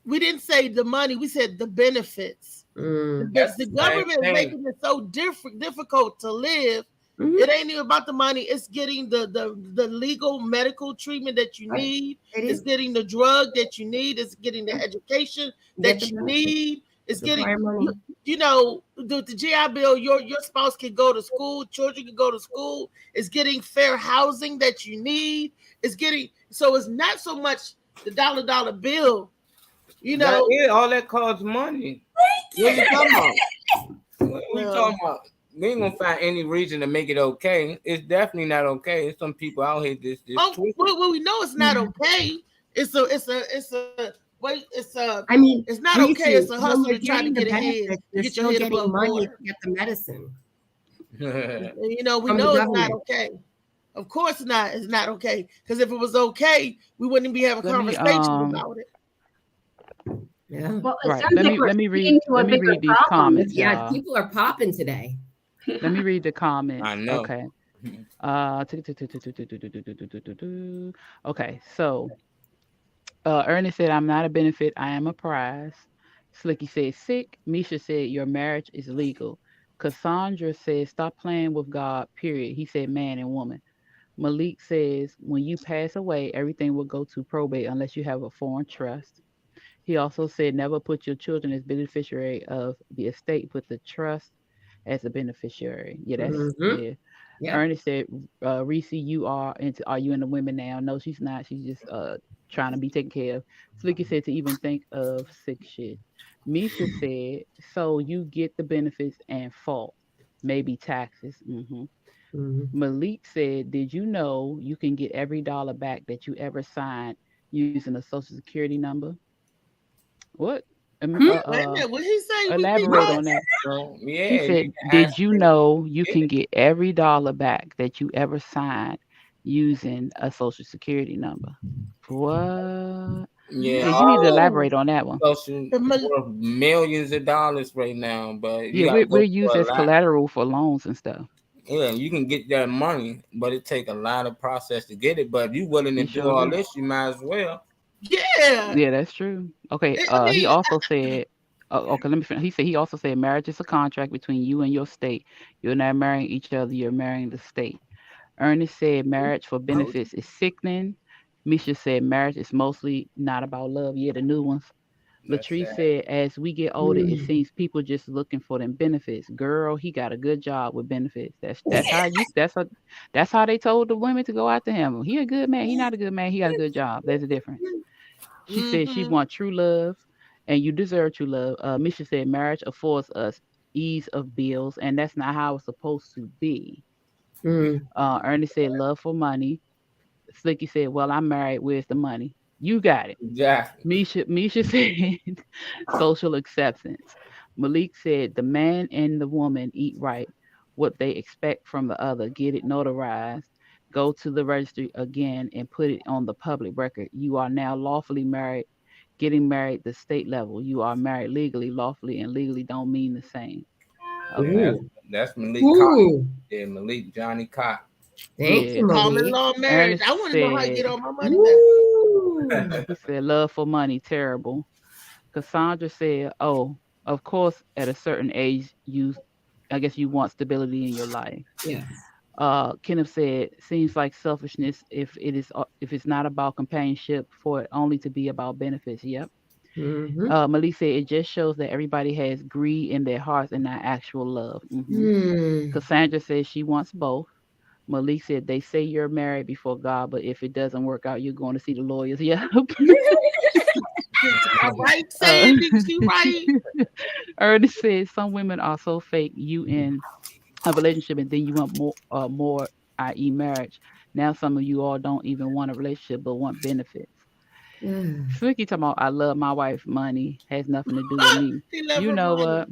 We didn't say the money. We said the benefits. The government is making it so difficult to live. It ain't even about the money. It's getting the legal medical treatment that you need. It's getting the drug that you need. It's getting the education that you need. It's getting, the GI Bill, your spouse can go to school. Children can go to school. It's getting fair housing that you need. So it's not so much the dollar bill. All that costs money. What are you talking about? What are you talking about? We ain't gonna find any reason to make it okay. It's definitely not okay. There's some people out here well, we know it's not okay. It's not okay. It's a hustle to try to get ahead. You're still getting money to get the medicine. We know it's not okay. Of course not. It's not okay. Because if it was okay, we wouldn't be having a conversation about it. Yeah. Well, right. Let me read these comments. Yeah, people are popping today. Let me read the comments. I know. Okay. Okay. So, Ernest said, "I'm not a benefit. I am a prize." Slicky said, "Sick." Misha said, "Your marriage is legal." Cassandra said, "Stop playing with God, period." He said, "Man and woman." Malik says, "When you pass away, everything will go to probate unless you have a foreign trust." He also said, "Never put your children as beneficiary of the estate. Put the trust as a beneficiary." Yeah, that's yeah. Ernest said, "Reese, are you into women now?" No, she's not. She's just trying to be taken care of. Slicky said, "To even think of sick shit." Misha said, "So you get the benefits and fault, maybe taxes." Malik said, "Did you know you can get every dollar back that you ever signed using a social security number?" What? Wait a minute, what he say? Elaborate on that. Yeah, he said, "Did you know you can get every dollar back that you ever signed using a social security number?" What? Yeah, you need to elaborate on that one. Worth millions of dollars right now, but we're used as collateral for loans and stuff. Yeah, you can get that money, but it take a lot of process to get it. But if you willing to do all this, you might as well. Yeah, that's true. Okay. He also said, okay, let me finish. He said he also said marriage is a contract between you and your state. You're not marrying each other. You're marrying the state. Ernest said marriage for benefits is sickening. Misha said marriage is mostly not about love. Yeah, the new ones. Latrice said, "As we get older, it seems people just looking for them benefits." Girl, he got a good job with benefits. That's how they told the women to go after him. He a good man. He not a good man. He got a good job. There's a difference. She said she wants true love, and you deserve true love. Misha said marriage affords us ease of bills, and that's not how it's supposed to be. Ernest said love for money. Slicky said, "Well, I'm married. Where's the money?" You got it. Yeah. Misha said social acceptance. Malik said the man and the woman eat right, what they expect from the other, get it notarized, go to the registry again and put it on the public record. You are now lawfully married, getting married the state level. You are married legally, lawfully, and legally don't mean the same. Okay. That's Malik Cox. Ooh. Yeah, Malik Johnny Cox. Thank Yeah. you, Common Malik. law marriage. Ernest I want to know how to get said, all my money back. Ooh. he said, love for money, terrible. Cassandra said, oh, of course, at a certain age, I guess you want stability in your life. Yes. Kenneth said, seems like selfishness if it's not about companionship for it only to be about benefits. Yep. Mm-hmm. Malik said it just shows that everybody has greed in their hearts and not actual love. Mm. Cassandra says she wants both. Malik said they say you're married before God, but if it doesn't work out, you're going to see the lawyers. Yep. All right, Sandy, she right. Ernest said some women are so fake. You in a relationship and then you want more, i.e., marriage. Now some of you all don't even want a relationship but want benefits. Slicky talking about I love my wife. Money has nothing to do with me. She love You her know money. what?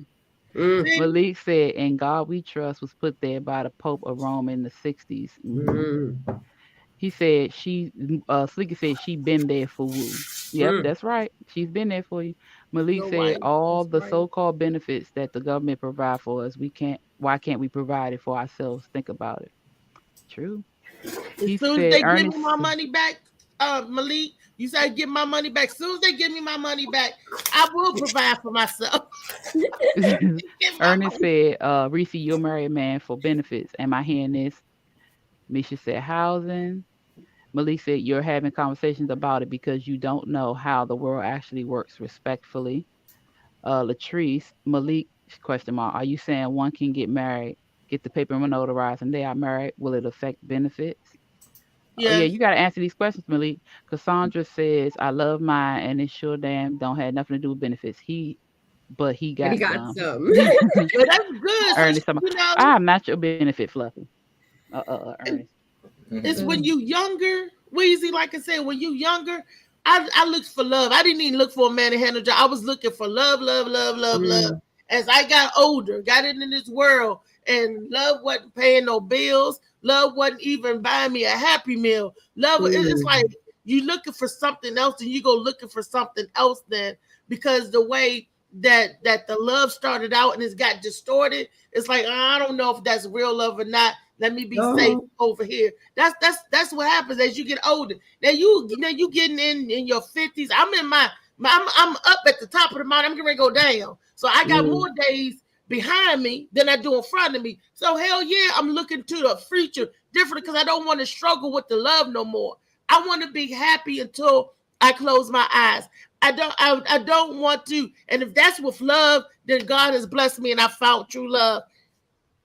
Mm. Malik said, "In God we trust" was put there by the Pope of Rome in the 60s. Mm. He said Slicky said she been there for Woo. Yep, Mm. that's right. She's been there for you. Malik Your said wife. all That's the right. so-called benefits that the government provide for us, why can't we provide it for ourselves? Think about it. True. As He soon as said they give me Ernest my money back, Malik, you said give my money back. As soon as they give me my money back, I will provide for myself. Get my Ernest money. said, Reese, you're a married man for benefits. Am I hearing this? Misha said housing. Malik said you're having conversations about it because you don't know how the world actually works respectfully. Latrice, Malik, question mark, are you saying one can get married, get the paper notarized, and they are married? Will it affect benefits? Oh yeah, Yes. you got to answer these questions, Malik. Cassandra says, I love mine, and it sure damn don't have nothing to do with benefits. But he But he got got some. some. But that's good. So, Ernest, you know, I'm not your benefit, Fluffy. Ernest. it's when you younger, Weezy, like I said, when you younger, I looked for love. I didn't even look for a man to handle job. I was looking for love, love, love, love, love. As I got older, got into this world, and love wasn't paying no bills. Love wasn't even buying me a Happy Meal. Love, it's like you looking for something else, and you go looking for something else then, because the way that the love started out and it's got distorted, it's like I don't know if that's real love or not. Let me be safe over here. That's what happens as you get older. Now you getting in your 50s. I'm in I'm up at the top of the mountain. I'm getting ready to go down. So I got more days behind me than I do in front of me. So hell yeah, I'm looking to the future different because I don't want to struggle with the love no more. I want to be happy until I close my eyes. I don't want to. And if that's with love, then God has blessed me and I found true love.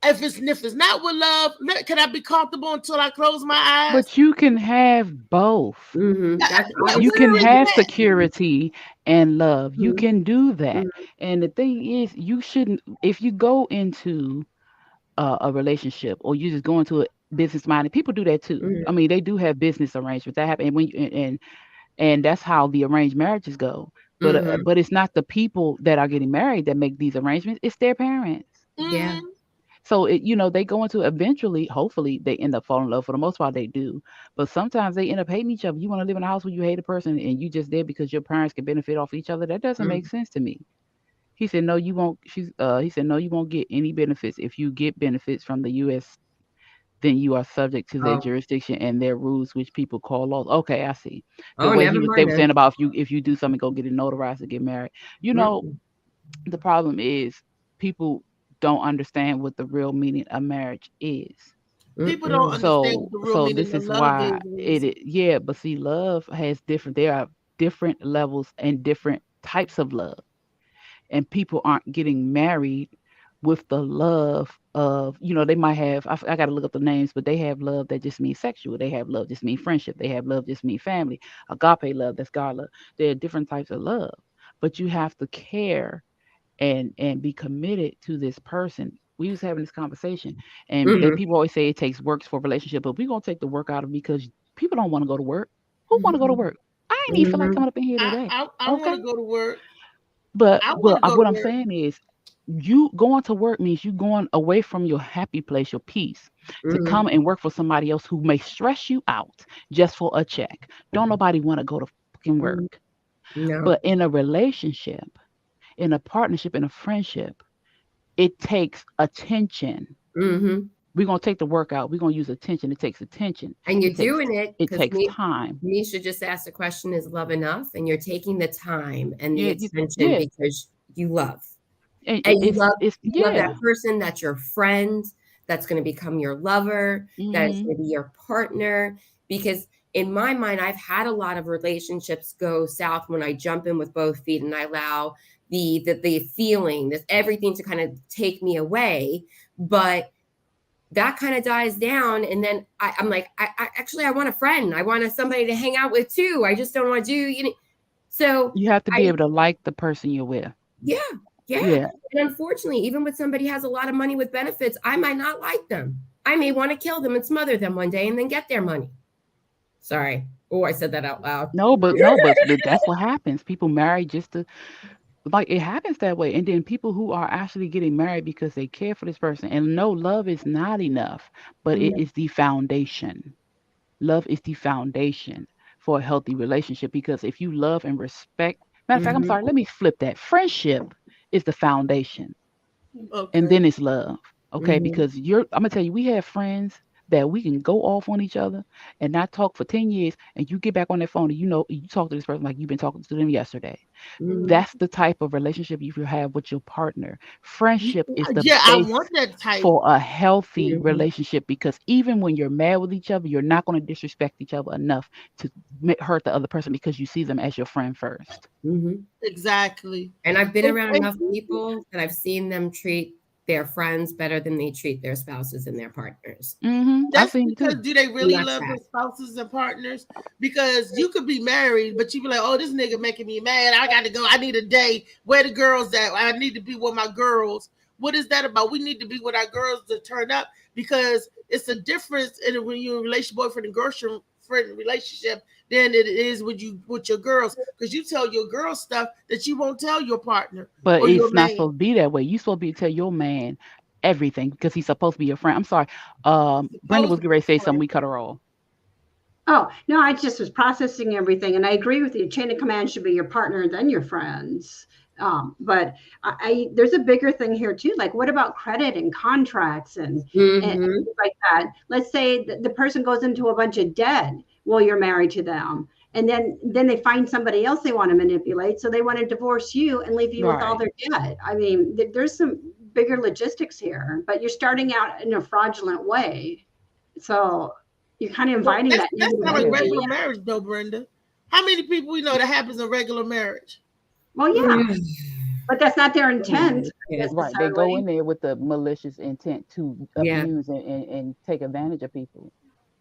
If it's not with love, can I be comfortable until I close my eyes? But you can have both. That's You can Where is have that? security and love. You can do that. And the thing is, you shouldn't, if you go into a relationship or you just go into a business minded, people do that too. I mean, they do have business arrangements that happen. And when and that's how the arranged marriages go. But it's not the people that are getting married that make these arrangements, it's their parents. Yeah. So they go into eventually, hopefully they end up falling in love. For the most part, they do. But sometimes they end up hating each other. You want to live in a house where you hate a person and you just there because your parents can benefit off each other. That doesn't make sense to me. He said, no, you won't. He said, no, you won't get any benefits. If you get benefits from the US, then you are subject to their jurisdiction and their rules, which people call laws. Okay, I see. The way Never they mind were saying about if you do something, go get it notarized to get married. The problem is people don't understand what the real meaning of marriage is. People don't understand what the real So meaning this of is love why yeah, but see, love has there are different levels and different types of love. And people aren't getting married with the love of, they might have, I got to look up the names, but they have love that just means sexual. They have love just mean friendship. They have love just mean family. Agape love, that's God love. There are different types of love, but you have to care and be committed to this person. We was having this conversation, and people always say it takes works for a relationship, but we're gonna take the work out of it because people don't want to go to work. Who want to go to work? I ain't even feel like coming up in here today. I want to go to work. But I want to go what to I'm work. saying is, you going to work means you going away from your happy place, your peace, to come and work for somebody else who may stress you out just for a check. Don't nobody want to go to fucking work. No. But in a relationship, in a partnership, in a friendship, it takes attention. Mm-hmm. We're going to take the workout. We're going to use attention. It takes attention. And you're doing it. It takes time. Misha just asked the question, is love enough? And you're taking the time and the attention yeah. because you love. And you love that person that's your friend, that's going to become your lover, that is going to be your partner. Because in my mind, I've had a lot of relationships go south when I jump in with both feet and I allow the feeling, everything to kind of take me away. But that kind of dies down. And then I'm like, I want a friend. I want somebody to hang out with too. I just don't want to do, so you have to be able to like the person you're with. Yeah. And unfortunately, even when somebody has a lot of money with benefits, I might not like them. I may want to kill them and smother them one day and then get their money. Sorry. Oh, I said that out loud. No, but that's what happens. People marry just to, like, it happens that way. And then people who are actually getting married because they care for this person. And no, love is not enough, but it is the foundation. Love is the foundation for a healthy relationship, because if you love and respect, matter of fact, I'm sorry, let me flip that. Friendship is the foundation. Okay. And then it's love. Okay. Because I'm gonna tell you, we have friends that we can go off on each other and not talk for 10 years, and you get back on that phone and you talk to this person like you've been talking to them yesterday. That's the type of relationship you have with your partner. Friendship is the base I want that type for a healthy relationship, because even when you're mad with each other, you're not going to disrespect each other enough to hurt the other person, because you see them as your friend first. Exactly. And I've been around enough people that I've seen them treat their friends better than they treat their spouses and their partners. That's because do they really love their spouses and partners? Because you could be married, but you be like, oh, this nigga making me mad. I got to go. I need a day. Where the girls at? I need to be with my girls. What is that about? We need to be with our girls to turn up, because it's a difference when you're in a relationship, boyfriend and girlfriend relationship, than it is with your girls, because you tell your girls stuff that you won't tell your partner. But it's not supposed to be that way. You're supposed to tell your man everything, because he's supposed to be your friend. I'm sorry. Brenda was getting ready to say something. We cut her off. Oh, no, I just was processing everything. And I agree with you. Chain of command should be your partner and then your friends. But there's a bigger thing here too. Like, what about credit and contracts and like that? Let's say the person goes into a bunch of debt while you're married to them, and then they find somebody else they want to manipulate, so they want to divorce you and leave you with all their debt. I mean, there's some bigger logistics here, but you're starting out in a fraudulent way, so you're kind of inviting that. That's not a regular marriage, though, Brenda. How many people we know that happens in regular marriage? Well, yeah, but that's not their intent. Right, they go in there with the malicious intent to abuse and take advantage of people.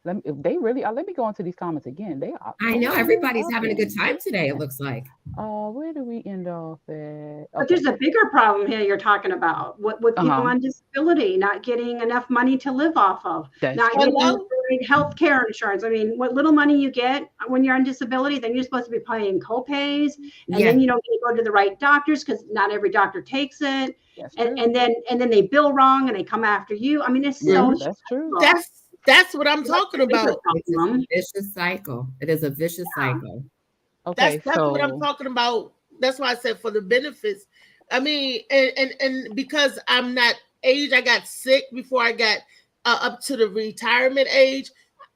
Let me go into these comments again. I know everybody's having a good time today, it looks like. Where do we end off at? Okay. But there's a bigger problem here you're talking about with people on disability not getting enough money to live off of, not getting health care insurance. I mean, what little money you get when you're on disability, then you're supposed to be paying co-pays, and then you don't get to go to the right doctors because not every doctor takes it. And then they bill wrong and they come after you. I mean, it's that's true. That's what I'm talking about. It's a vicious cycle. It is a vicious cycle. Okay, that's what I'm talking about. That's why I said for the benefits. I mean, and because I'm not aged, I got sick before I got up to the retirement age.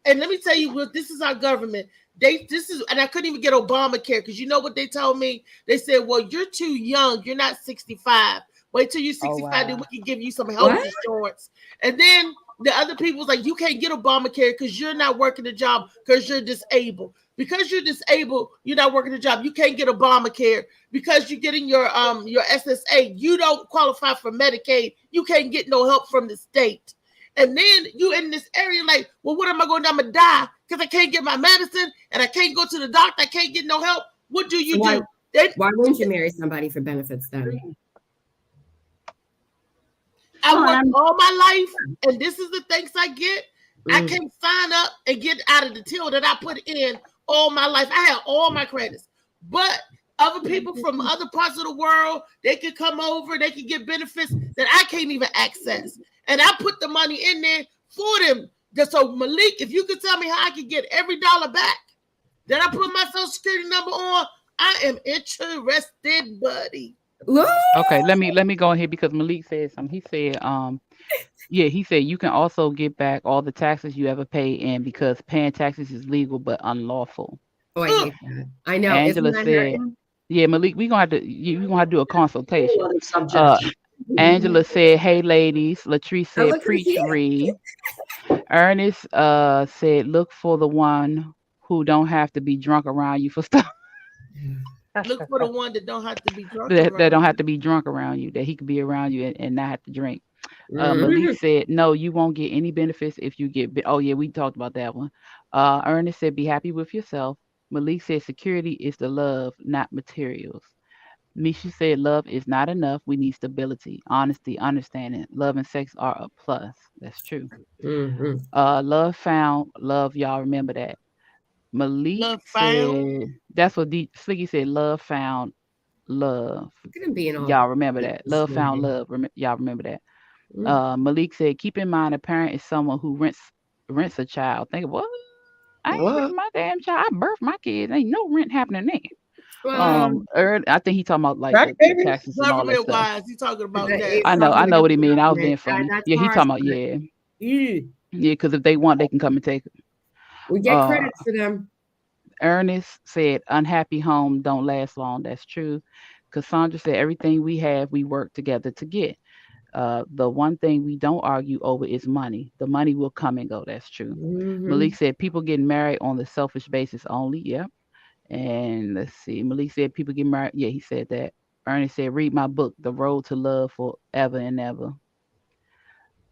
And let me tell you what, this is our government. And I couldn't even get Obamacare, because you know what they told me? They said, well, you're too young. You're not 65. Wait till you're 65, then we can give you some health insurance. And then the other people was like, you can't get Obamacare because you're not working a job, because you're disabled. Because you're disabled, you're not working a job. You can't get Obamacare. Because you're getting your SSA, you don't qualify for Medicaid. You can't get no help from the state. And then you in this area like, well, what am I going to do? I'm going to die because I can't get my medicine and I can't go to the doctor. I can't get no help. What do you do? Why wouldn't you marry somebody for benefits then? I worked all my life, and this is the thanks I get. I can't sign up and get out of the till that I put in all my life. I have all my credits. But other people from other parts of the world, they can come over, they can get benefits that I can't even access. And I put the money in there for them. So Malik, if you could tell me how I can get every dollar back that I put my Social Security number on, I am interested, buddy. Okay, let me go ahead because Malik said something. He said, yeah, he said you can also get back all the taxes you ever paid in because paying taxes is legal but unlawful. Oh, I hate that. I know. Isn't Angela that said, hurting? yeah, Malik, we gonna have to you gonna have to do a consultation. Other subject. Angela said, hey ladies. Latrice Oh, said, look who's preach here. Ree. Ernest said, look for the one who don't have to be drunk around you for stuff. Look for the one that don't have to be drunk That don't around. have to be drunk around you, that he could be around you and not have to drink. Malik Mhm. said, no, you won't get any benefits if you get. Oh, yeah, we talked about that one. Ernest said, be happy with yourself. Malik said, security is the love, not materials. Misha said, love is not enough. We need stability, honesty, understanding. Love and sex are a plus. That's true. Mhm. Love found love. Y'all remember that. Malik Love found. said, that's what Slicky said, love found love. Look at him being all Y'all remember that. this Love found morning. love. Y'all remember that. Mm. Malik said, keep in mind a parent is someone who rents a child. Think of what? I ain't What? renting my damn child. I birthed my kids. Ain't no rent happening Well, there. I think he talking about like Crack the babies? taxes and all that Government stuff. wise, you talking about that. it's I talking know about what he the mean. I was being government. funny. That's Yeah, he harsh, talking about but yeah, yeah, yeah. Because if they want, they can come and take it. we get Uh, credits for them. Ernest said, unhappy home don't last long. That's true. Cassandra said, everything we have, we work together to get. The one thing we don't argue over is money. The money will come and go. That's true. Malik Mhm. said, people getting married on the selfish basis only. Yep. And let's see. Malik said, people get married. Yeah, he said that. Ernest said, read my book, The Road to Love Forever and Ever.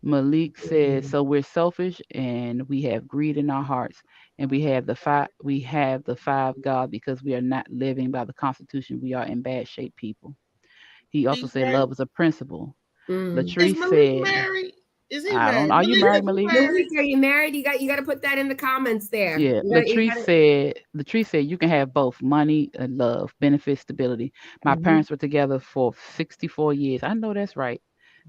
Malik said, Mhm. so we're selfish and we have greed in our hearts and we have the five God because we are not living by the Constitution. We are in bad shape people. He also He's said married. love is a principle. Mhm. Is Latrice Malik said, married? Is he I don't married? know. Are you Malik, married, is you Malik? married? Malik, are you married? You got to put that in the comments there. Yeah, Latrice said you can have both money and love, benefit, stability. My Mhm. parents were together for 64 years. I know that's right.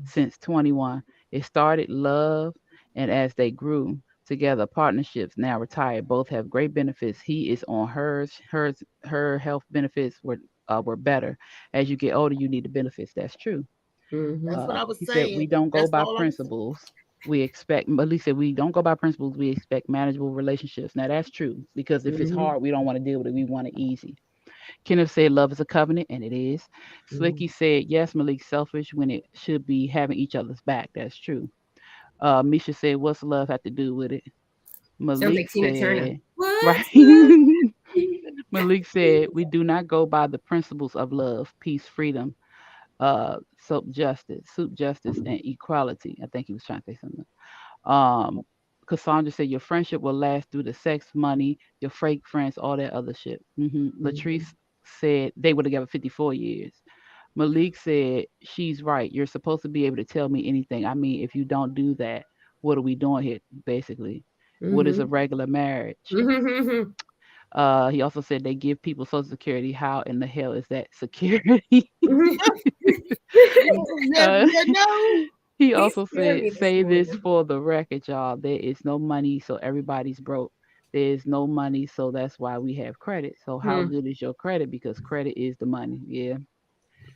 Since 21. It started love, and as they grew together, partnerships now retired. Both have great benefits. He is on her health benefits were better. As you get older, you need the benefits. That's true. That's what I was He said we saying. don't go That's by all I was saying. principles. We expect, at least said we don't go by principles. We expect manageable relationships. Now that's true because if it's Mhm. hard, we don't want to deal with it. We want it easy. Kenneth said love is a covenant, and it is. Mhm. Slicky said yes, Malik selfish when it should be having each other's back. That's true. Misha said, what's love have to do with it? Sounds Malik like Tina Turner. said, right. What's love? Malik said, we do not go by the principles of love, peace, freedom, soup justice, and equality. I think he was trying to say something. Um, Cassandra said your friendship will last through the sex, money, your fake friends, all that other shit. Mhm. Latrice said they were together 54 years. Malik said she's right. You're supposed to be able to tell me anything. I mean, if you don't do that, what are we doing here? Basically, what is a Mhm. regular marriage? Mhm. He also said they give people Social Security. How in the hell is that security? Yeah, uh, yeah, no. he He's also killing said, me this say this morning. for the record, y'all. There is no money, so everybody's broke. There is no money, so that's why we have credit. So how Mhm. good is your credit? Because credit is the money. Yeah.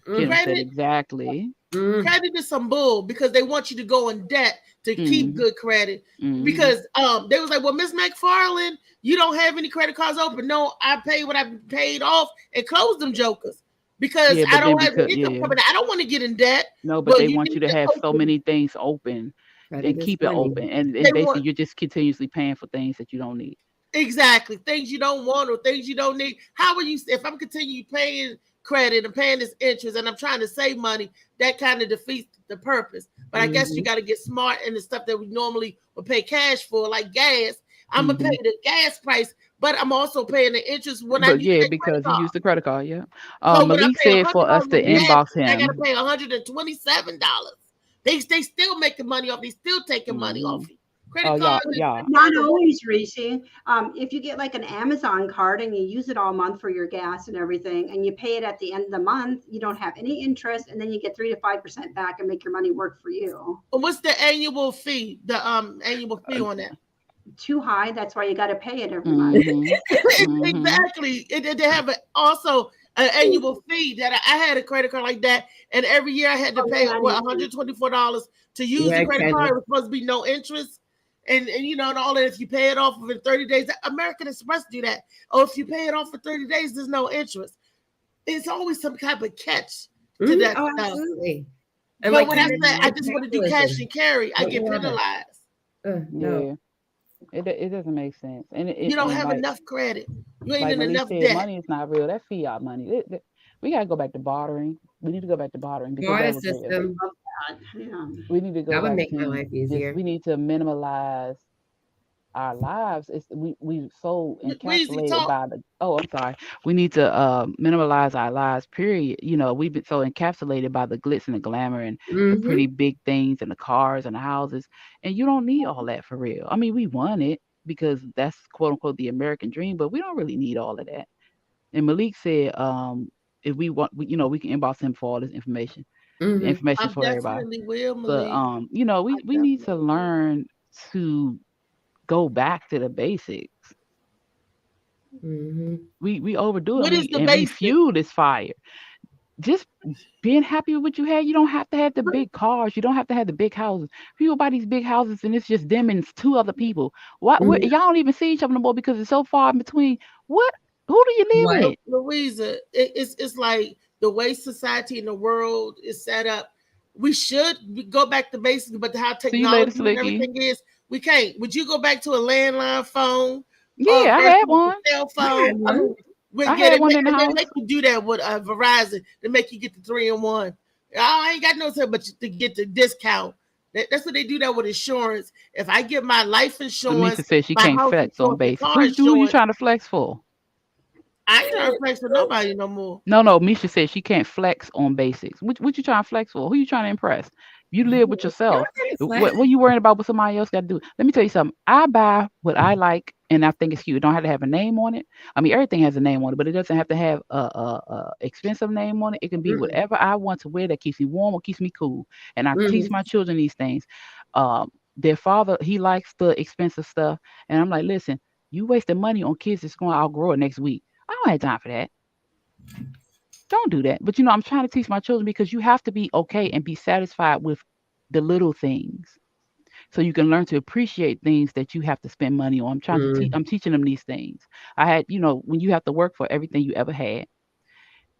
Mhm. Kenneth said Credit exactly. Mhm. credit is some bull because they want you to go in debt to keep Mm-hmm. good credit. Mm-hmm. Because they was like, well, Miss McFarland, you don't have any credit cards open. No, I paid what I paid off and closed them jokers because Yeah, I but then don't have because income yeah. coming in. I don't want to get in debt, No, but but they you want need you to to have so open. many things open Credit and is keep it money. open. And They basically want you're just continuously paying for things that you don't need. exactly things you don't want or things you don't need. How are you if I'm continuing paying credit and paying this interest and I'm trying to save money? That kind of defeats the purpose. But I guess you Mhm. got to get smart in the stuff that we normally would pay cash for, like gas. I'm gonna Mm-hmm. pay the gas price, but I'm also paying the interest when I But use yeah, that credit because you card. use the credit card, yeah. So when I Malik pay said for us $100 to on gas, inbox I gotta him. pay $127. They still making money off. They still taking money Mm-hmm. off you. Credit Oh, cards y'all. Not are the worst. always, Reese. If you get like an Amazon card and you use it all month for your gas and everything, and you pay it at the end of the month, you don't have any interest, and then you get 3 to 5% back and make your money work for you. What's the annual fee? The annual fee Uh, on that? Too high, that's why you got to pay it every month. mm-hmm. Mm-hmm. Exactly. They have also an annual fee that I had a credit card like that, and every year I had to pay $124 to use the credit card. It was supposed to be no interest. And you know, and all that, if you pay it off within 30 days, American Express do that. Oh, if you pay it off for 30 days, there's no interest. It's always some type of catch to that stuff. Absolutely. And but when I say I just want to do cash and carry, I get penalized. No. It doesn't make sense. And you don't have enough credit. You ain't in enough debt. Money is not real. That fiat money. We gotta go back to bartering. We need to go back to bartering because that was real. We need to go that would back make to my life easier. We need to minimalize our lives. We so encapsulated by the I'm sorry. We need to minimalize our lives, period. You know, we've been so encapsulated by the glitz and the glamour and the pretty big things and the cars and the houses. And you don't need all that for real. I mean, we want it because that's quote unquote the American dream, but we don't really need all of that. And Malik said, if we want, we can inbox him for all this information. The information for everybody. But you know, we need to learn to go back to the basics. We overdo it. What is the and we fuel this fire. Just being happy with what you had. You don't have to have the big cars. You don't have to have the big houses. People buy these big houses and it's just them and two other people. Y'all don't even see each other no more because it's so far in between. What? Who do you live with? Louisa, it's like the way society in the world is set up. We should go back to basics, but how technology and everything is, we can't. Would you go back to a landline phone? Yeah, I had one. Cell phone. I had one in the house. They make you do that with Verizon. They make you get the 3-in-1. I ain't got no say but to get the discount. That's what they do that with insurance. If I get my life insurance, Misha says she can't flex on basics. Who you trying to flex for? I ain't trying to flex for nobody no more. No. Misha said she can't flex on basics. What you trying to flex for? Who you trying to impress? You live with yourself. What you worrying about what somebody else got to do? Let me tell you something. I buy what I like, and I think it's cute. It don't have to have a name on it. I mean, everything has a name on it, but it doesn't have to have a expensive name on it. It can be whatever I want to wear that keeps me warm or keeps me cool. And I teach my children these things. Their father, he likes the expensive stuff, and I'm like, listen, you wasting money on kids that's going to outgrow it next week. I don't have time for that. Don't do that. But I'm trying to teach my children because you have to be okay and be satisfied with the little things, so you can learn to appreciate things that you have to spend money on. I'm teaching them these things. I had, when you have to work for everything you ever had,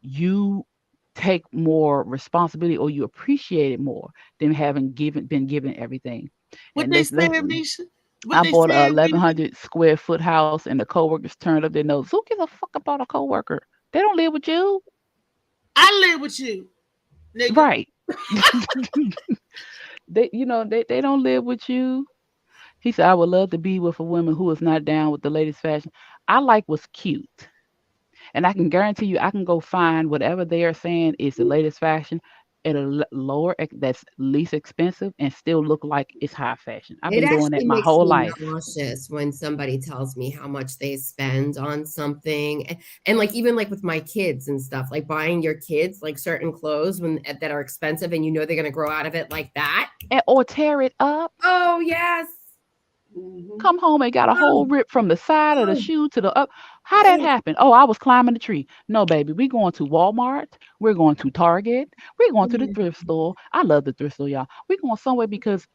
you take more responsibility or you appreciate it more than having been given everything. What and they say, Misha? I bought a 1,100 square foot house and the coworkers turned up their nose. Who gives a fuck about a coworker? They don't live with you. I live with you, nigga. Right. They don't live with you. He said, I would love to be with a woman who is not down with the latest fashion. I like what's cute. And I can guarantee you, I can go find whatever they are saying is the latest fashion at a lower, that's least expensive and still look like it's high fashion. I've been doing that my whole life. Nauseous when somebody tells me how much they spend on something, and like even like with my kids and stuff, like buying your kids like certain clothes that are expensive, and they're going to grow out of it like that, or tear it up. Oh yes. Come home and got a whole rip from the side of the shoe to the up. How that happened? Oh, I was climbing the tree. No, baby, we're going to Walmart. We're going to Target. We're going to the thrift store. I love the thrift store, y'all. We're going somewhere because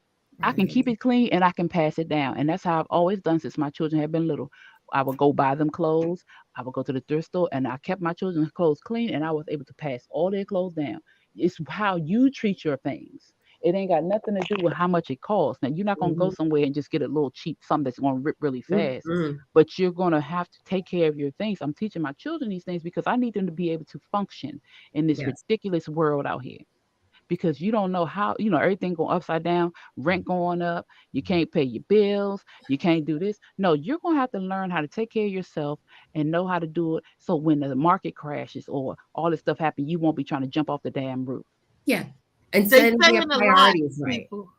I can keep it clean and I can pass it down. And that's how I've always done since my children have been little. I would go buy them clothes. I would go to the thrift store and I kept my children's clothes clean and I was able to pass all their clothes down. It's how you treat your things. It ain't got nothing to do with how much it costs. Now, you're not going to go somewhere and just get a little cheap something that's going to rip really fast. But you're going to have to take care of your things. I'm teaching my children these things because I need them to be able to function in this ridiculous world out here. Because you don't know how, everything going upside down, rent going up. You can't pay your bills. You can't do this. No, you're going to have to learn how to take care of yourself and know how to do it. So when the market crashes or all this stuff happens, you won't be trying to jump off the damn roof. Yeah. And they saying a lot, people.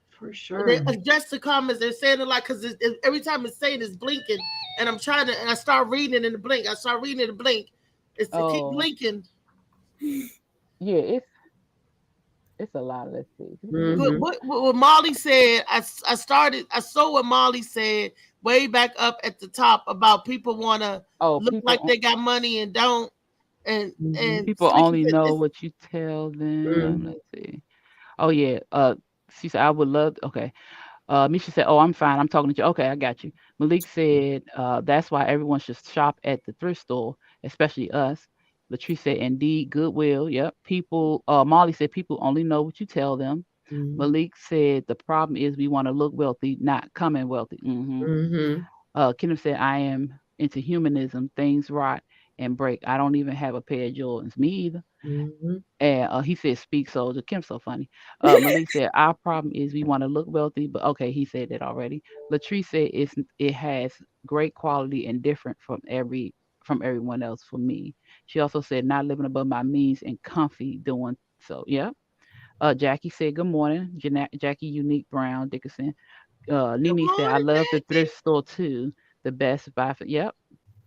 For sure. They adjust the comments. They're saying a lot because every time it's saying it's blinking, and I'm trying to, and I start reading it in the blink. It's keep blinking. Yeah, it's a lot. Let's see. But what Molly said, I saw what Molly said way back up at the top about people want to look like they got money and don't. And people Tanika only said know this- what you tell them. Let's see. Oh yeah. She said I would love. Okay. Misha said, "Oh, I'm fine. I'm talking to you." Okay, I got you. Malik said, "That's why everyone should shop at the thrift store, especially us." Latrice said, "Indeed, Goodwill. Yep. People." Molly said, "People only know what you tell them." Malik said, "The problem is we want to look wealthy, not coming wealthy." Kenneth said, "I am into humanism. Things rot and break. I don't even have a pair of Jordans. Me either." And he said, "Speak soldier." Kim's so funny. Malik said, "Our problem is we want to look wealthy, but okay, he said that already." Latrice said, it has great quality and different from everyone else for me." She also said, "Not living above my means and comfy doing so." Yeah. Jackie said, "Good morning, Jackie Unique Brown Dickerson." Nene said, "I love the thrift store too. The best buy for." Yep.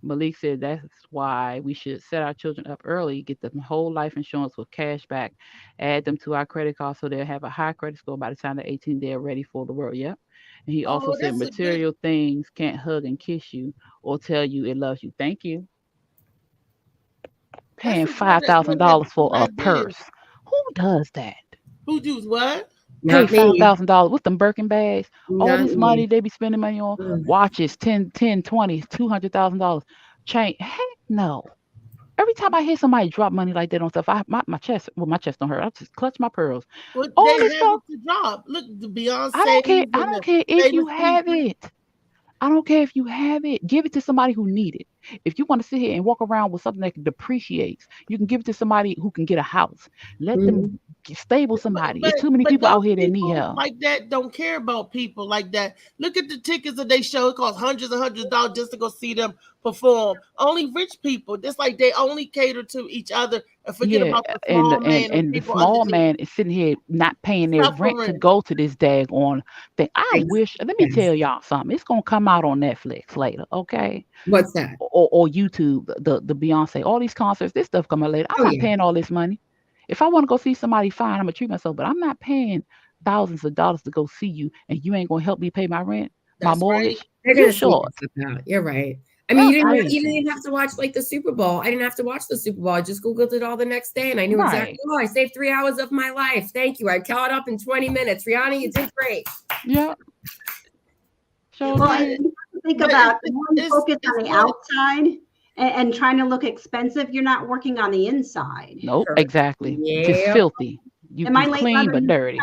Malik said that's why we should set our children up early, get them whole life insurance with cash back, add them to our credit card so they'll have a high credit score by the time they're 18, they're ready for the world. Yep. And he also said material things can't hug and kiss you or tell you it loves you. Thank you. Paying $5,000 for a purse. Who does that? Who does what? Pay $5,000 with them Birkin bags. All Not this me. money they be spending money on watches, 10, 20, $200,000. Chain. Heck no. Every time I hear somebody drop money like that on stuff, my chest don't hurt. I just clutch my pearls. Well, All they this have stuff. it to drop. Look, the Beyonce. I don't care. I don't care if you have it. I don't care if you have it. Give it to somebody who need it. If you want to sit here and walk around with something that depreciates, you can give it to somebody who can get a house. Let them stable somebody. There's too many people out here that need help. Like that don't care about people like that. Look at the tickets that they show. It costs hundreds and hundreds of dollars just to go see them perform. Only rich people. Just like they only cater to each other and forget about the small man and the small man is sitting here not paying their rent to go to this daggone thing. I wish. Let me tell y'all something. It's gonna come out on Netflix later. Okay. What's that? Or YouTube. The Beyonce. All these concerts. This stuff coming later. I'm not paying all this money. If I want to go see somebody, fine, I'm gonna treat myself, but I'm not paying thousands of dollars to go see you, and you ain't gonna help me pay my rent, my mortgage. They're gonna sort stuff out. You're right. I mean, you didn't even have to watch like the Super Bowl. I didn't have to watch the Super Bowl. I just Googled it all the next day, and I knew exactly. Oh, I saved 3 hours of my life. Thank you. I caught up in 20 minutes. Rihanna, you did great. Yeah. Well, you have to think about focus on the outside. And trying to look expensive, you're not working on the inside. Nope, exactly. Just filthy. You clean but dirty.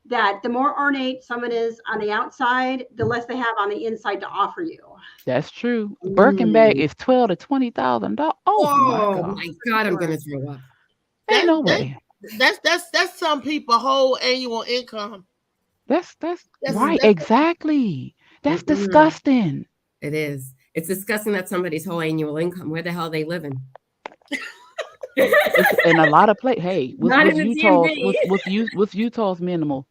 That the more ornate someone is on the outside, the less they have on the inside to offer you. That's true. Birkin bag is $12,000 to $20,000. Oh my God, I'm gonna throw up. Ain't no way. That's some people's whole annual income. That's right. Exactly. That's disgusting. It is. It's disgusting that somebody's whole annual income. Where the hell are they living? In a lot of places. Hey, what's Utah's minimal?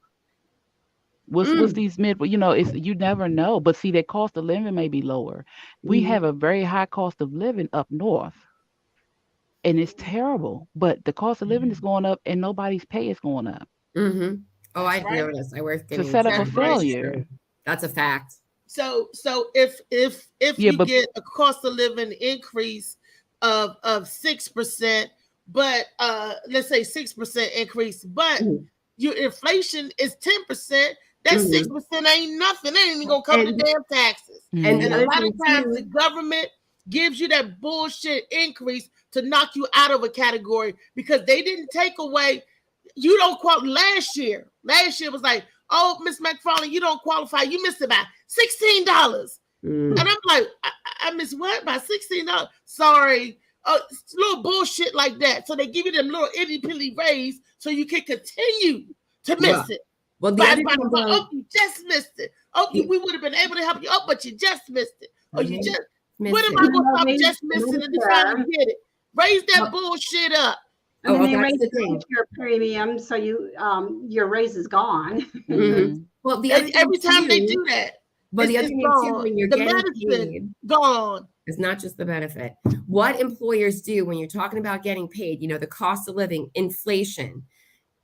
What's these mid? You know, you never know. But see, their cost of living may be lower. We have a very high cost of living up north, and it's terrible. But the cost of living is going up, and nobody's pay is going up. Oh, I've noticed. I work to set up a failure. That's a fact. So if you get a cost of living increase of 6%, but let's say 6% increase, but your inflation is 10%, that 6% ain't nothing. They ain't even gonna cover the damn taxes. And a lot of times the government gives you that bullshit increase to knock you out of a category because they didn't take away. You don't qualify. Last year was like, oh, Miss McFarlane, you don't qualify. You missed it by $16. And I'm like, I missed what? By $16? Sorry. Little bullshit like that. So they give you them little itty-bitty raise so you can continue to miss it. Well, you just missed it. We would have been able to help you. But you just missed it. Or you just, when am I going to stop just missing it and finally get it? Raise that bullshit up. And then they raise your premium, so your raise is gone. Well, every time they do that, but the other thing too, when you're getting paid, gone. It's not just the benefit. What employers do when you're talking about getting paid, you know, the cost of living, inflation,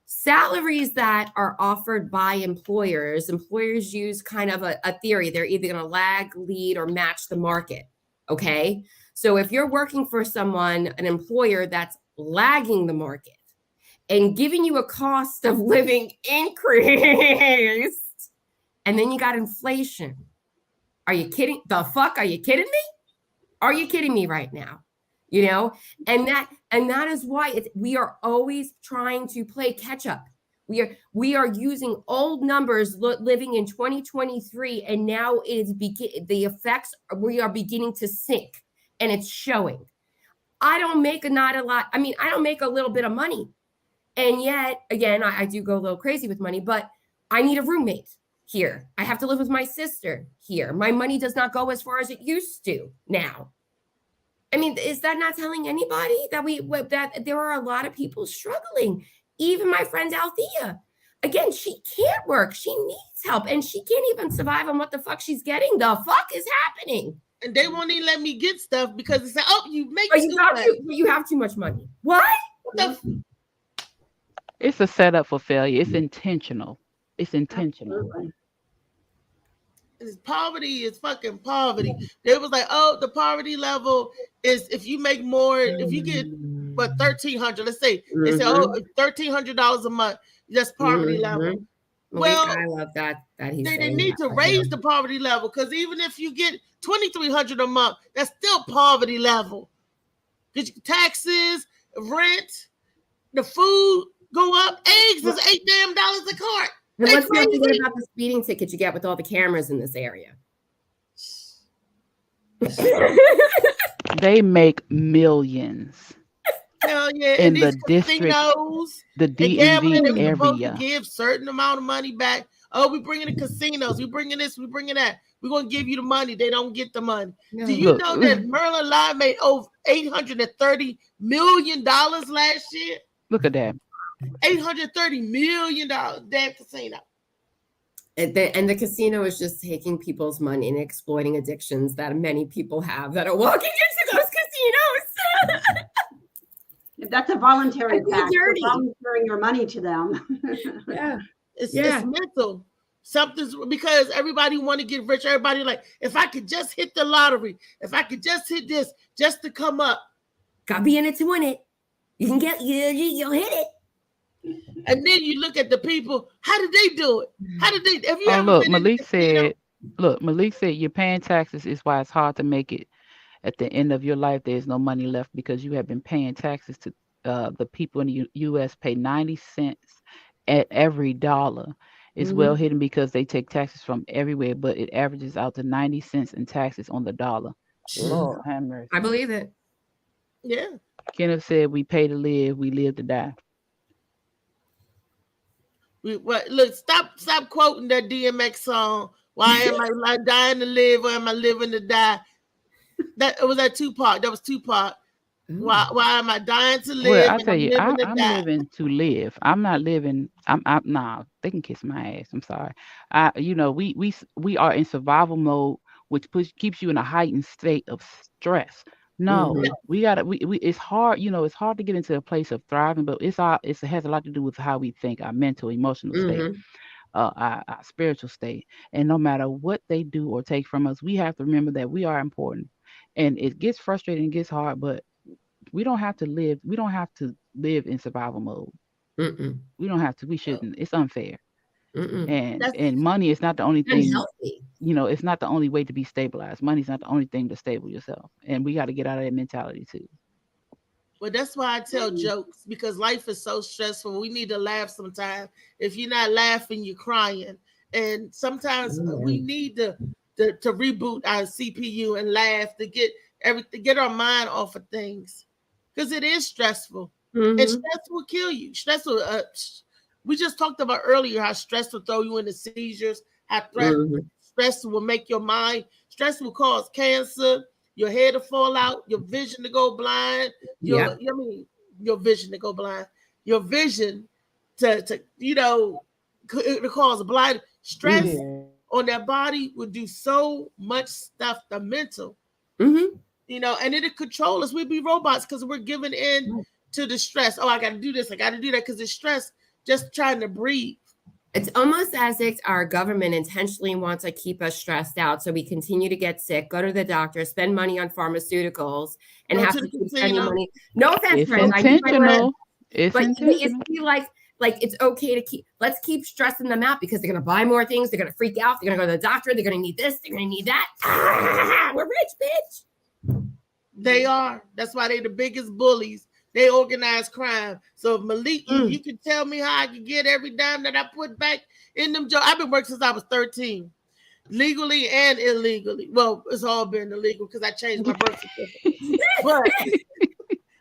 salaries that are offered by employers use kind of a theory. They're either going to lag, lead, or match the market. Okay. So if you're working for someone, an employer that's lagging the market and giving you a cost of living increase, and then you got inflation. Are you kidding? The fuck? Are you kidding me? Are you kidding me right now? You know, and that is why we are always trying to play catch up. We are using old numbers living in 2023, and now the effects we are beginning to sink, and it's showing. I don't make not a lot. I mean, I don't make a little bit of money, and yet again, I do go a little crazy with money, but I need a roommate here. I have to live with my sister here. My money does not go as far as it used to now. I mean, is that not telling anybody that there are a lot of people struggling? Even my friend Althea, again, she can't work. She needs help, and she can't even survive on what the fuck she's getting. The fuck is happening? And they won't even let me get stuff because they say, "Oh, you make you have too much money." What? It's a setup for failure. It's intentional. It's intentional. Absolutely. Poverty is fucking poverty. They was like, oh, the poverty level is if you make more, if you get but $1,300, let's say they say, oh, $1,300 a month, that's poverty level. Well, I love that they need to raise the poverty level, because even if you get $2,300 a month, that's still poverty level. Because taxes, rent, the food go up. Eggs is $8 a cart. And let's not forget about the speeding ticket you get with all the cameras in this area. They make millions. Hell yeah! In and the district, the DMV area. Give certain amount of money back. Oh, we bringing the casinos. We bringing this. We bringing that. We're gonna give you the money. They don't get the money. No. Do you know that Merlin Live made over $830 million last year? Look at that. $830 million damn casino. And the casino is just taking people's money and exploiting addictions that many people have that are walking into those casinos. That's a voluntary act. You're volunteering your money to them. Yeah. It's mental. Something's because everybody want to get rich. Everybody like, if I could just hit the lottery, if I could just hit this, just to come up. Gotta be in it to win it. You can get you'll hit it. And then you look at the people. How did they do it? How did they? Have you ever look, been Malik said. Look, Malik said you're paying taxes is why it's hard to make it. At the end of your life, there's no money left because you have been paying taxes to the people in the U.S. pay 90 cents at every dollar. It's well hidden because they take taxes from everywhere, but it averages out to 90 cents in taxes on the dollar. Lord have mercy. I believe it. Yeah. Kenneth said we pay to live, we live to die. Look, stop quoting that DMX song. Why am I like dying to live, or am I living to die? That was that Tupac. That was Tupac. Why am I dying to live? Well, I tell you, I'm living to live. I'm not living. Nah. They can kiss my ass. I'm sorry. We are in survival mode, which keeps you in a heightened state of stress. No, we gotta. It's hard. It's hard to get into a place of thriving, but it has a lot to do with how we think, our mental, emotional state, our spiritual state. And no matter what they do or take from us, we have to remember that we are important. And it gets frustrating, it gets hard, but we don't have to live. We don't have to live in survival mode. We don't have to. We shouldn't. It's unfair. And money is not the only thing. Unhealthy. It's not the only way to be stabilized. Money's not the only thing to stable yourself. And we got to get out of that mentality too. Well, that's why I tell jokes, because life is so stressful. We need to laugh sometimes. If you're not laughing, you're crying. And sometimes we need to reboot our CPU and laugh to get our mind off of things, because it is stressful. And stress will kill you. Stress will. We just talked about earlier how stress will throw you into seizures. How stress will make your mind. Stress will cause cancer. Your head to fall out. Your vision to go blind. Your vision to go blind. Your vision to cause blind. Stress on their body would do so much stuff. The mental, and it'll control us. We'd be robots because we're giving in to the stress. Oh, I got to do this. I got to do that because it's stress. Just trying to breathe. It's almost as if our government intentionally wants to keep us stressed out, so we continue to get sick, go to the doctor, spend money on pharmaceuticals, and have to keep spending money. No offense, it's intentional. It's but intentional. it's like it's okay to let's keep stressing them out because they're gonna buy more things, they're gonna freak out, they're gonna go to the doctor, they're gonna need this, they're gonna need that. We're rich, bitch. They are. That's why they're the biggest bullies. They organize crime. So if Malik, you can tell me how I can get every dime that I put back in them jobs. I've been working since I was 13, legally and illegally. Well, it's all been illegal because I changed my birth certificate. But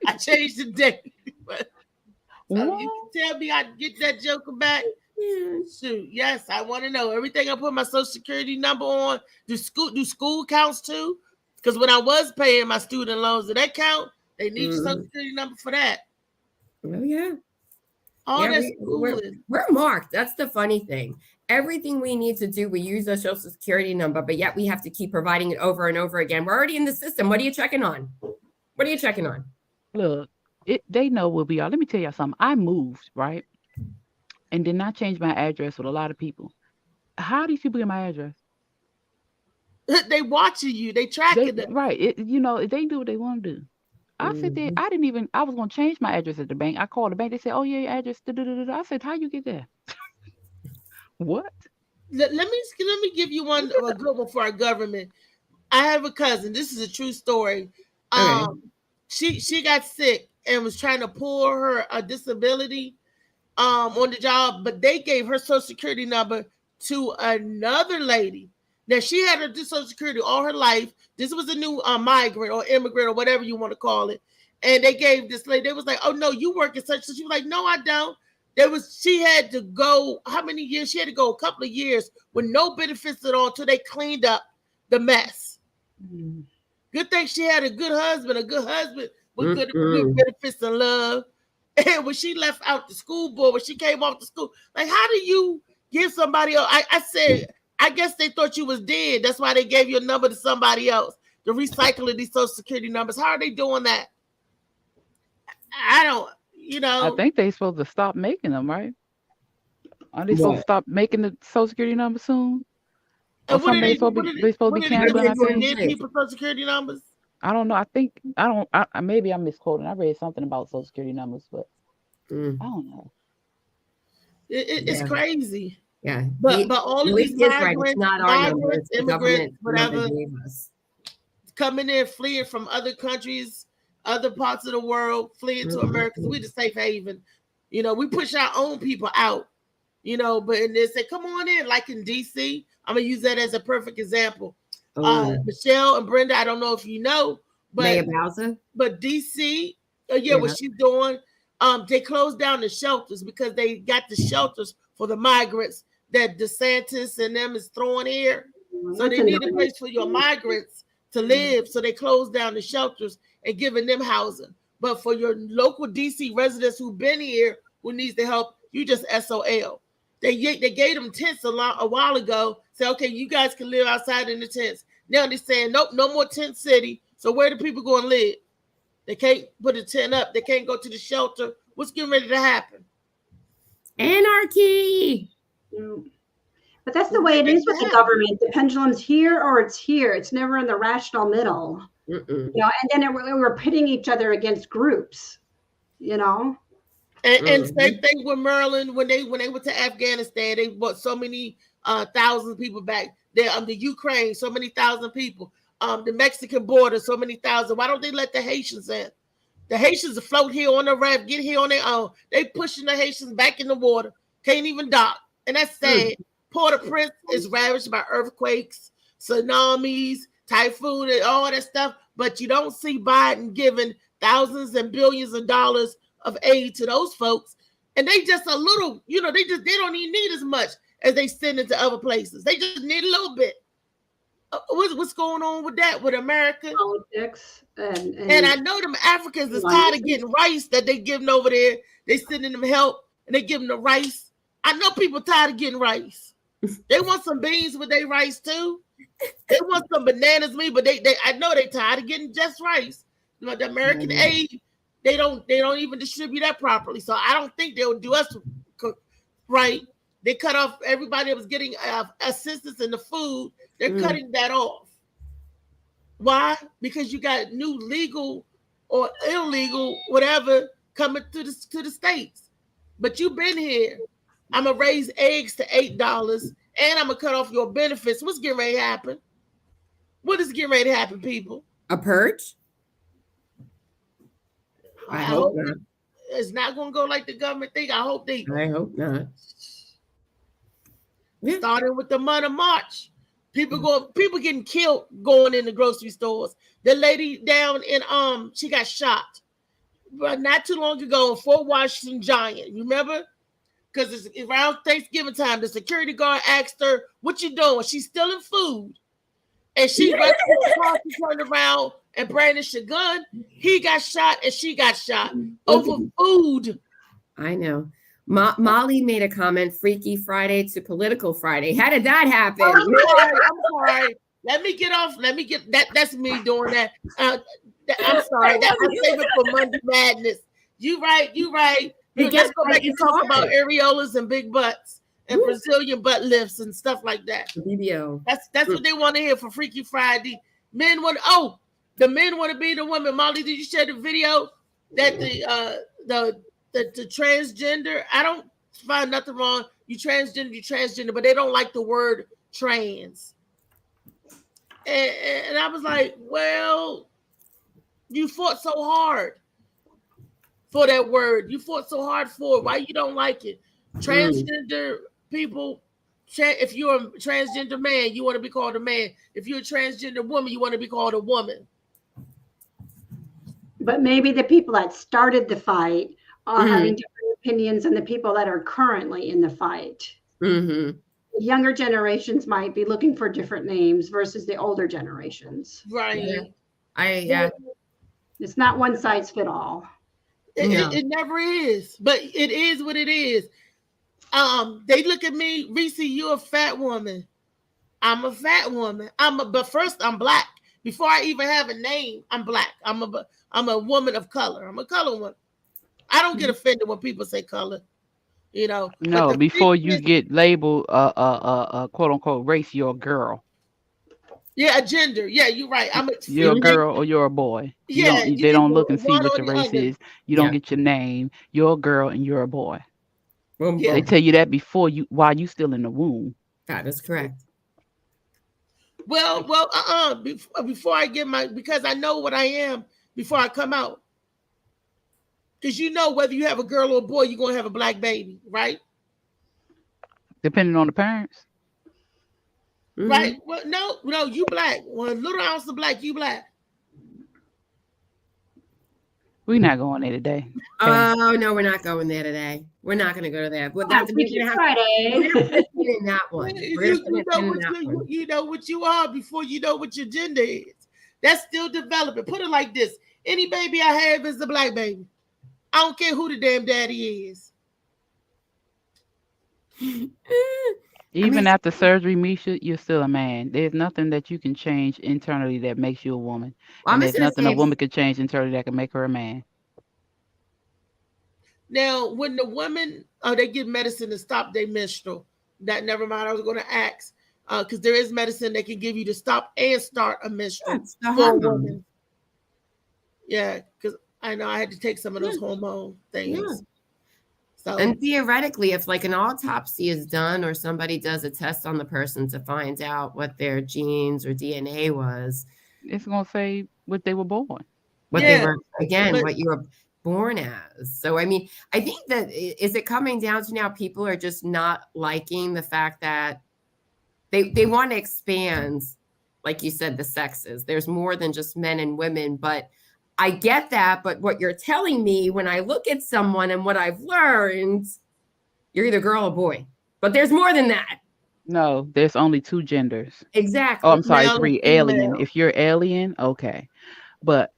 I changed the date. But so you can tell me I can get that joker back. Shoot, yes, I want to know everything. I put my social security number on. Do school counts too? Because when I was paying my student loans, did that count? They need your social security number for that. Oh yeah. We're marked. That's the funny thing. Everything we need to do, we use a social security number, but yet we have to keep providing it over and over again. We're already in the system. What are you checking on? What are you checking on? Look, they know what we are. Let me tell y'all something. I moved, right? And did not change my address with a lot of people. How do these people get my address? They watching you. They tracking it. Right. They do what they want to do. I said that I was going to change my address at the bank. I called the bank. They said, oh, yeah, your address. I said, how you get there? What? Let me give you a good one for our government. I have a cousin. This is a true story. She got sick and was trying to pull her a disability on the job, but they gave her social security number to another lady. Now she had her social security all her life. This was a new migrant or immigrant or whatever you want to call it. And they gave this lady, they was like, oh no, you work at such. So she was like, no, I don't. She had to go, how many years? She had to go a couple of years with no benefits at all until they cleaned up the mess. Good thing she had a good husband with good benefits and love. And when she left out the school board, when she came off the school, like, how do you give somebody else? I said, I guess they thought you was dead. That's why they gave your number to somebody else. The recycling these social security numbers. How are they doing that? I don't, I think they're supposed to stop making them, right? Are they supposed to stop making the social security number soon? Or something they supposed to be canceling? People social security numbers? I don't know. Maybe I'm misquoting. I read something about social security numbers, but I don't know. It's crazy. Yeah, but all of these migrants, not our numbers, immigrants, whatever, coming in, fleeing from other countries, other parts of the world, fleeing to America. We the safe haven. We push our own people out. But and they say, come on in, like in DC. I'm gonna use that as a perfect example. Michelle and Brenda, I don't know if you know, but DC, what she's doing, they closed down the shelters because they got the shelters for the migrants that DeSantis and them is throwing here. So they need a place for your migrants to live. So they closed down the shelters and giving them housing. But for your local DC residents who've been here, who needs the help, you just SOL. They gave them tents a while ago. Say, okay, you guys can live outside in the tents. Now they're saying, nope, no more tent city. So where do people go and live? They can't put a tent up. They can't go to the shelter. What's getting ready to happen? Anarchy. But that's the way it is with the government. The pendulum's here or it's here. It's never in the rational middle. And then we're pitting each other against groups. And same thing with Maryland when they went to Afghanistan. They brought so many thousand people back. The Ukraine, so many thousand people. The Mexican border, so many thousand. Why don't they let the Haitians in? The Haitians float here on the raft, get here on their own. They pushing the Haitians back in the water. Can't even dock. And that's sad. Port-au-Prince is ravaged by earthquakes, tsunamis, typhoon, and all that stuff. But you don't see Biden giving thousands and billions of dollars of aid to those folks. And they just a little, they don't even need as much as they send it to other places. They just need a little bit. What's going on with that, with America? Politics. And I know them Africans is tired of getting rice that they giving over there. They sending them help and they give them the rice. I know people tired of getting rice. They want some beans with their rice too. They want some bananas, but I know they tired of getting just rice. The American aid, they don't even distribute that properly. So I don't think they'll do us right. They cut off everybody that was getting assistance in the food. They're cutting that off. Why? Because you got new legal or illegal, whatever, coming to the States. But you've been here. I'm going to raise eggs to $8 and I'm going to cut off your benefits. What's getting ready to happen? What is getting ready to happen, people? A purge? I hope not. It's not going to go like the government think. I hope not. Yeah. Starting with the month of March. People getting killed going in the grocery stores. The lady down in she got shot, but not too long ago in Fort Washington Giant. Remember? Because it's around Thanksgiving time. The security guard asked her, "What you doing?" She's stealing food, and she rushed to the car, she turned around and brandished a gun. He got shot and she got shot over food. I know. Molly made a comment, Freaky Friday to Political Friday. How did that happen? I'm sorry. Let me get off. Let me get that. That's me doing that. I'm sorry. I'm saving for Monday Madness. You right. Let's go back and talk about areolas and big butts and Brazilian butt lifts and stuff like that. Video. That's what they want to hear for Freaky Friday. Men want the men want to be the women. Molly, did you share the video that the transgender? I don't find nothing wrong. You transgender, but they don't like the word trans. And I was like, well, you fought so hard for that word. You fought so hard for it. Why you don't like it? Transgender people, if you're a transgender man, you want to be called a man. If you're a transgender woman, you want to be called a woman. But maybe the people that started the fight are having different opinions than the people that are currently in the fight. The younger generations might be looking for different names versus the older generations. Right. It's not one size fit all. It never is, but it is what it is. They look at me, Reese, you're a fat woman. I'm a fat woman. But first I'm black. Before I even have a name, I'm black. I'm a woman of color. I'm a color woman. I don't get offended when people say color. You know. No, before you get labeled quote unquote race, you're a girl. Yeah, a gender. Yeah, you're right. You're a girl or you're a boy. They don't look and see what your race is. You don't get your name. You're a girl and you're a boy. They tell you that while you still in the womb. That is correct. Well, before I get because I know what I am before I come out. Because you know whether you have a girl or a boy, you're going to have a black baby, right? Depending on the parents. Right? Well, no, you black. 1 little ounce of black, you black. We're not going there today. Oh, no, we're not going there today. We're not going to go to that. But that's Friday. In that one. You know what you are before you know what your gender is. That's still developing. Put it like this. Any baby I have is a black baby. I don't care who the damn daddy is. Even after surgery, Misha, you're still a man. There's nothing that you can change internally that makes you a woman. And there's nothing a woman can change internally that can make her a man. Now, when the women, they give medicine to stop their menstrual. That never mind. I was going to ask because there is medicine that can give you to stop and start a menstrual for a woman. Yeah, because I know I had to take some of those hormone things. Yeah. So, and theoretically, if like an autopsy is done or somebody does a test on the person to find out what their genes or DNA was, it's going to say what they were born. What they were, what you were born as. So, I mean, I think that is it coming down to now people are just not liking the fact that they want to expand, like you said, the sexes. There's more than just men and women, but I get that, but what you're telling me when I look at someone and what I've learned, you're either girl or boy. But there's more than that. No, there's only 2 genders. Exactly. Oh, I'm sorry, 3. Alien. If you're alien, okay. But,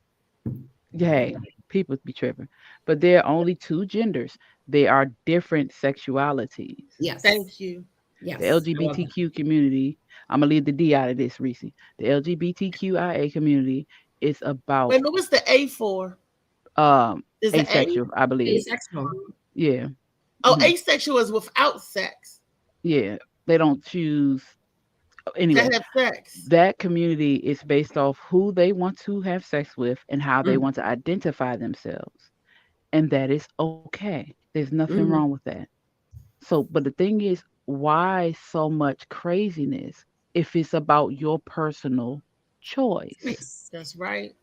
hey, people be tripping. But there are only 2 genders. They are different sexualities. Yes. Thank you. Yes. The LGBTQ community, I'm going to leave the D out of this, Reese. The LGBTQIA community is about. Wait, what's the A for? Asexual, I believe. Asexual. Yeah. Oh, asexual is without sex. Yeah, they don't choose. Anyway, have sex. that community is based off who they want to have sex with and how they Mm, want to identify themselves. And that is okay. There's nothing wrong mm, with that. So, but the thing is, why so much craziness if it's about your personal choice? nice. That's right.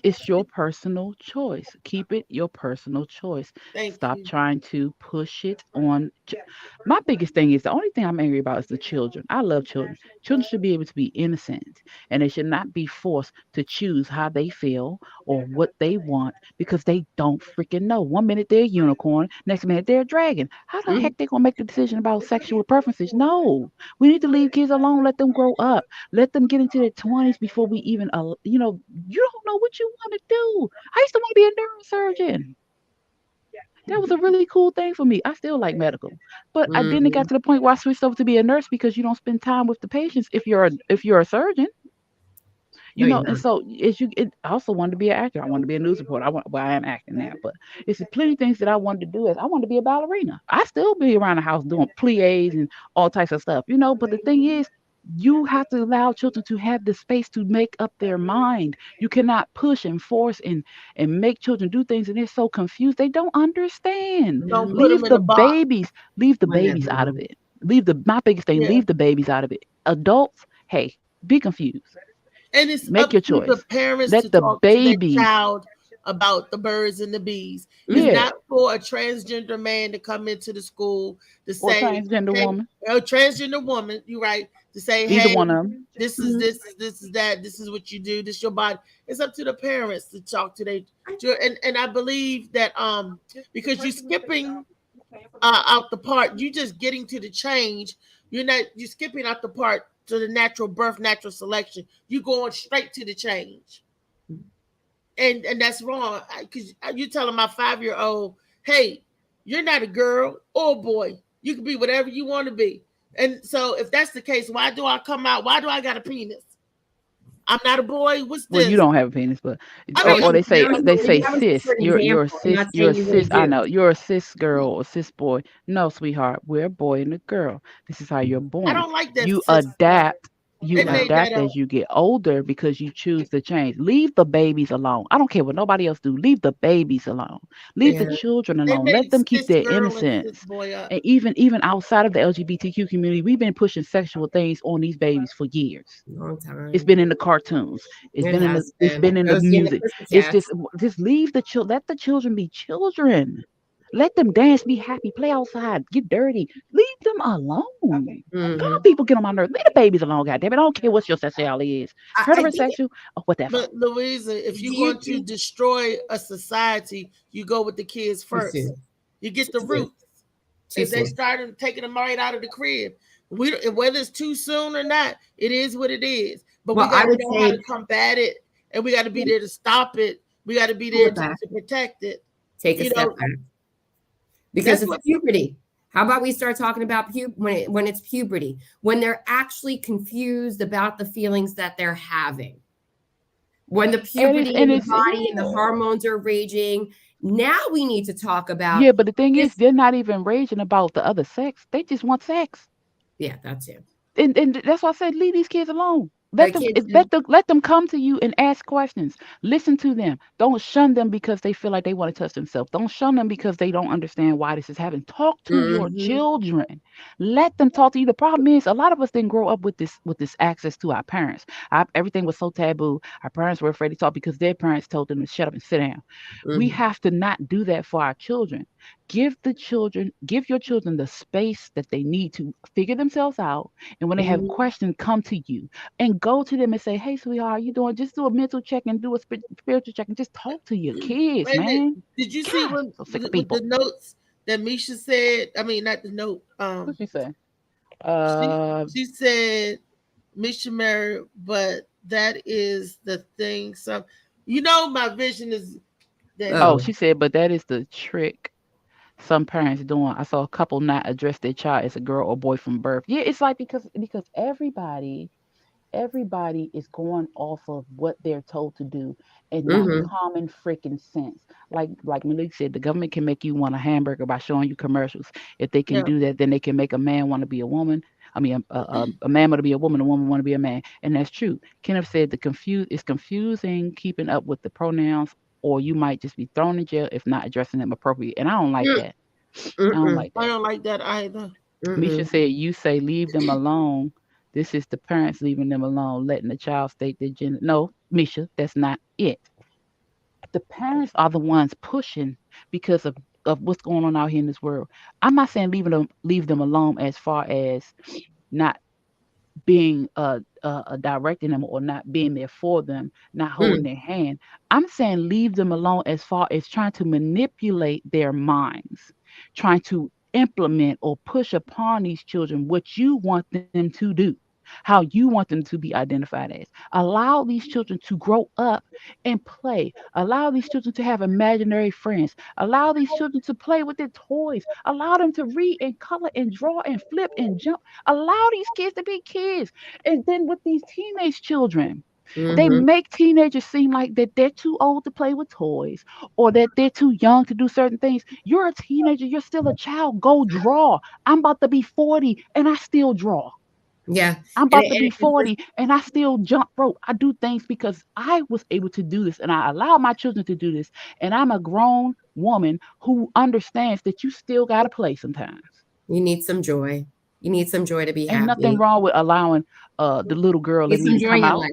It's your personal choice. Keep it your personal choice. Thank Stop you. trying to push it on. My biggest thing is the only thing I'm angry about is the children. I love children. Children should be able to be innocent and they should not be forced to choose how they feel or what they want because they don't freaking know. One minute they're a unicorn, next minute they're a dragon. How the Mm, heck they gonna make the decision about sexual preferences? No, we need to leave kids alone. Let them grow up. Let them get into their 20s before we even, you don't know what you want to do. I used to want to be a neurosurgeon. That was a really cool thing for me. I still like medical, but I didn't get mm, to the point where I switched over to be a nurse because you don't spend time with the patients if you're a surgeon. no, you're And not. so I also wanted to be an actor. I wanted to be a news reporter. Well, I am acting now, but it's plenty of things that I wanted to do. Is I wanted to be a ballerina. I still be around the house doing plies and all types of stuff. But the thing is, you have to allow children to have the space to make up their mind. You cannot push and force and make children do things, and they're so confused. They don't understand. Don't No, put them Leave in the a box. babies. Leave the babies out of whatever. it. My biggest thing. Yeah. Leave the babies out of it. Adults, hey, be confused. And it's Make up your to the choice. parents to Let the talk to their babies, child about the birds and the bees. It's Mm, yeah, not for a transgender man to come into the school to or say, transgender hey, woman. a transgender woman, you're right, to say, Either hey, one of them. mm. this is that, this is what you do, this is your body. It's up to the parents to talk to their and I believe that because you're skipping out the part, you just getting to the change. You're skipping out the part to the natural birth, natural selection. You going straight to the change, and that's wrong. Because you telling my 5-year old, hey, you're not a girl or a boy. You can be whatever you want to be. And so, if that's the case, why do I come out? Why do I got a penis? I'm not a boy. What's Well, you this? don't have a penis, but I Right. or mean, they That say was, they say that was just for sis. an You're a example. I'm cis. not You're a saying you really cis. I do. know you're a cis girl or cis boy. No, sweetheart, we're a boy and a girl. This is how you're I born. don't like that You sis stuff. adapt. You They made that adapt up. as you get older because you choose to change. Leave the babies alone. I don't care what nobody else do. Leave the babies alone. Leave the Yeah. children They alone. Let made them keep cis their girl and cis innocence. boy up. And even outside of the LGBTQ community, we've been pushing sexual things on these babies for years. Long It's time. been in the cartoons. It has It's been. been in the Rosie and the music. It's Pussycats. just leave the children. Let the children be children. Let them dance, be happy, play outside, get dirty. Leave them alone. God, Hmm. people get on my nerves. Leave the babies alone, goddamn it. I don't care what your sexuality is, I think. heterosexual or whatever. But Louisa, if Do you're you going to think destroy a society, you go with the kids too first. soon? You get Too the soon. roots. Too If they soon. start taking them right out of the crib, whether it's too soon or not, it is what it is. But we Well, got I to would know how say to combat it, and we got to be there to stop it. We got to be pull there it back. to protect it. Take a You step know, back because that's it's what. puberty. How about we start talking about when it's puberty, when they're actually confused about the feelings that they're having, when the And it's puberty in and the it's body and the yeah. hormones are raging. Now we need to talk about Yeah, but the thing is this. they're not even raging about the other sex. They just want sex. Yeah, that's it. And that's why I said leave these kids alone. The kids. Let them come to you and ask questions. Listen to them. Don't shun them because they feel like they want to touch themselves. Don't shun them because they don't understand why this is happening. Talk to your Hmm. children. Let them talk to you. The problem is a lot of us didn't grow up with this access to our parents. Everything was so taboo. Our parents were afraid to talk because their parents told them to shut up and sit down. We Hmm. have to not do that for our children. Give your children the space that they need to figure themselves out. And when they have Hmm. questions, come to you and go to them and say, "Hey, sweetheart, how you doing?" Just do a mental check and do a spiritual check and just talk to your kids, Wait a minute. man. Did you see God, when so sick of with the people. notes that Misha said? I mean, not the note. What she say? She Uh, she said Misha married, but that is the thing. So, my vision is that oh, Oh, she said, but that is the trick some parents doing. I saw a couple not address their child as a girl or boy from birth. Yeah, it's like because everybody everybody is going off of what they're told to do and not Mm-hmm. common freaking sense. Like Malik said, the government can make you want a hamburger by showing you commercials. If they can Yeah. do that, then they can make a man want to be a woman. I mean, a man want to be a woman want to be a man, and that's true. Kenneth said it's confusing keeping up with the pronouns, or you might just be thrown in jail if not addressing them appropriately. And I don't like that. I don't Mm-mm. like I that. don't like that either. Misha Mm-mm. said, "You say leave them alone. This is the parents leaving them alone, letting the child state their gender." No, Misha, that's not it. The parents are the ones pushing because of what's going on out here in this world. I'm not saying leave them alone as far as not being directing them or not being there for them, not holding Mm. their hand. I'm saying leave them alone as far as trying to manipulate their minds, trying to implement or push upon these children what you want them to do, how you want them to be identified as. Allow these children to grow up and play. Allow these children to have imaginary friends. Allow these children to play with their toys. Allow them to read and color and draw and flip and jump. Allow these kids to be kids. And then with these teenage children, they Mm-hmm. make teenagers seem like that they're too old to play with toys or that they're too young to do certain things. You're a teenager, you're still a child. Go draw. I'm about to be 40 and I still draw. Yeah. I'm And, about to be and 40 and I still jump rope. I do things because I was able to do this and I allow my children to do this. And I'm a grown woman who understands that you still got to play sometimes. you need some joy. You need some joy to be Ain't nothing happy. wrong with allowing the little girl Need in me some to joy in come your out. life.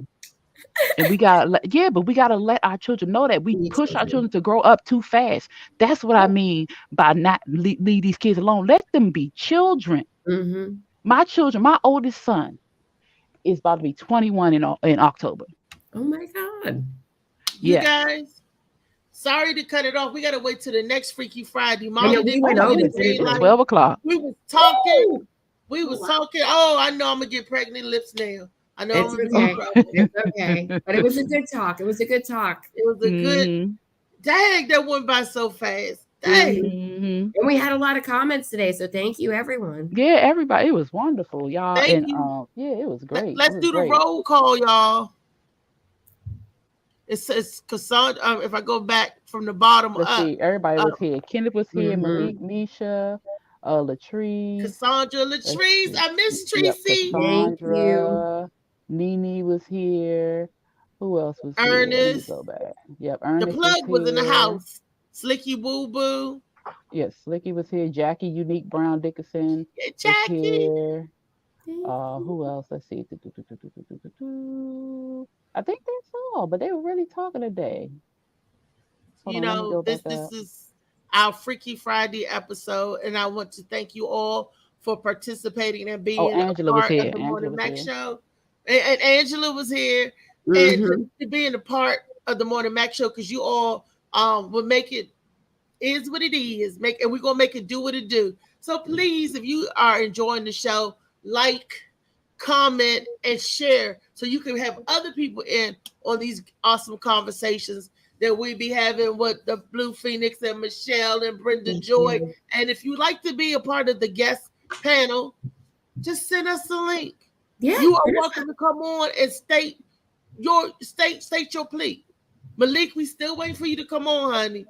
And we gotta but we gotta let our children know that we You need push our children. children to grow up too fast. That's what I mean by not leave these kids alone. Let them be children. Mm-hmm. My children, my oldest son is about to be 21 in October. Oh my God. You Yes. guys, sorry to cut it off. We gotta wait till the next Freaky Friday. I know Molly we didn't went want me over, to say didn't like we? 12 o'clock. we was talking. Woo! We Oh, was wow. talking. Oh, I know I'm gonna get pregnant lips now. I know I'm It's gonna be in okay. trouble. It's okay. But it was a good talk. It was a good talk. It was a good hmm dang that went by so fast. Dang. hmm And we had a lot of comments today, so thank you, everyone. Yeah, everybody. It was wonderful, y'all. Thank And you. yeah, it was great. It Let's was do the great. roll call, y'all. It's Cassandra. If I go back from the bottom Let's up, see. Everybody uh, was here. Kenneth was here. Mm-hmm. Malik, Misha, Latrice. Cassandra Let's Latrice. see. I miss Yep, Tracy. Thank you. Cassandra. Nene was here. Who else was here? Let me Ernest. go back. Yep, The Ernest was plug was in the here. house. Slicky Boo Boo. Yes, Slicky was here. Jackie Unique Brown Dickerson Yeah, was Jackie. here. Thank Who you. else? Let's see. I think that's all, but they were really talking today. Hold You on, let me know, go this back this up. is our Freaky Friday episode, and I want to thank you all for participating and Oh, being a Angela was part of here. the Angela Morning was Mac here. Show. And Angela was here, and Mm-hmm. to being a part of the Morning Mac Show because you all will make it is what it is. And we're gonna make it do what it do. So please, if you are enjoying the show, like, comment, and share so you can have other people in on these awesome conversations that we be having with the Blue Phoenix and Michelle and Brenda Thank Joy. you. And if you'd like to be a part of the guest panel, just send us a link. Yeah. You are welcome to come on and state your plea. Malik, we still waiting for you to come on, honey.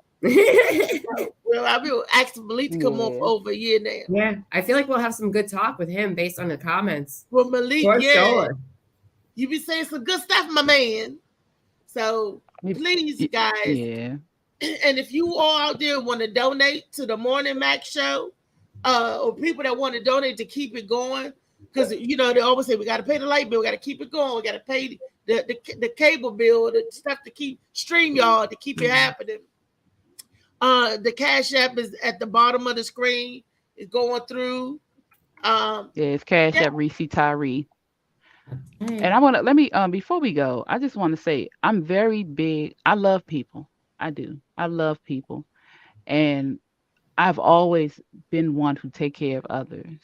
Well, I've been asking Malik to come on for over a year now. Yeah, I feel like we'll have some good talk with him based on the comments. Well, Malik, For yeah, sure. you be saying some good stuff, my man. So please, guys, Yeah. and if you all out there want to donate to the Morning Mac Show, or people that want to donate to keep it going, because you know they always say we got to pay the light bill, we got to keep it going, we got to pay the cable bill, the stuff to keep stream y'all to keep it happening. The Cash App is at the bottom of the screen. It's going through. Yeah, it's Cash App Reese Tyree. And I want to let me before we go, I just want to say I'm very big. I love people. I do. I love people, and I've always been one who take care of others.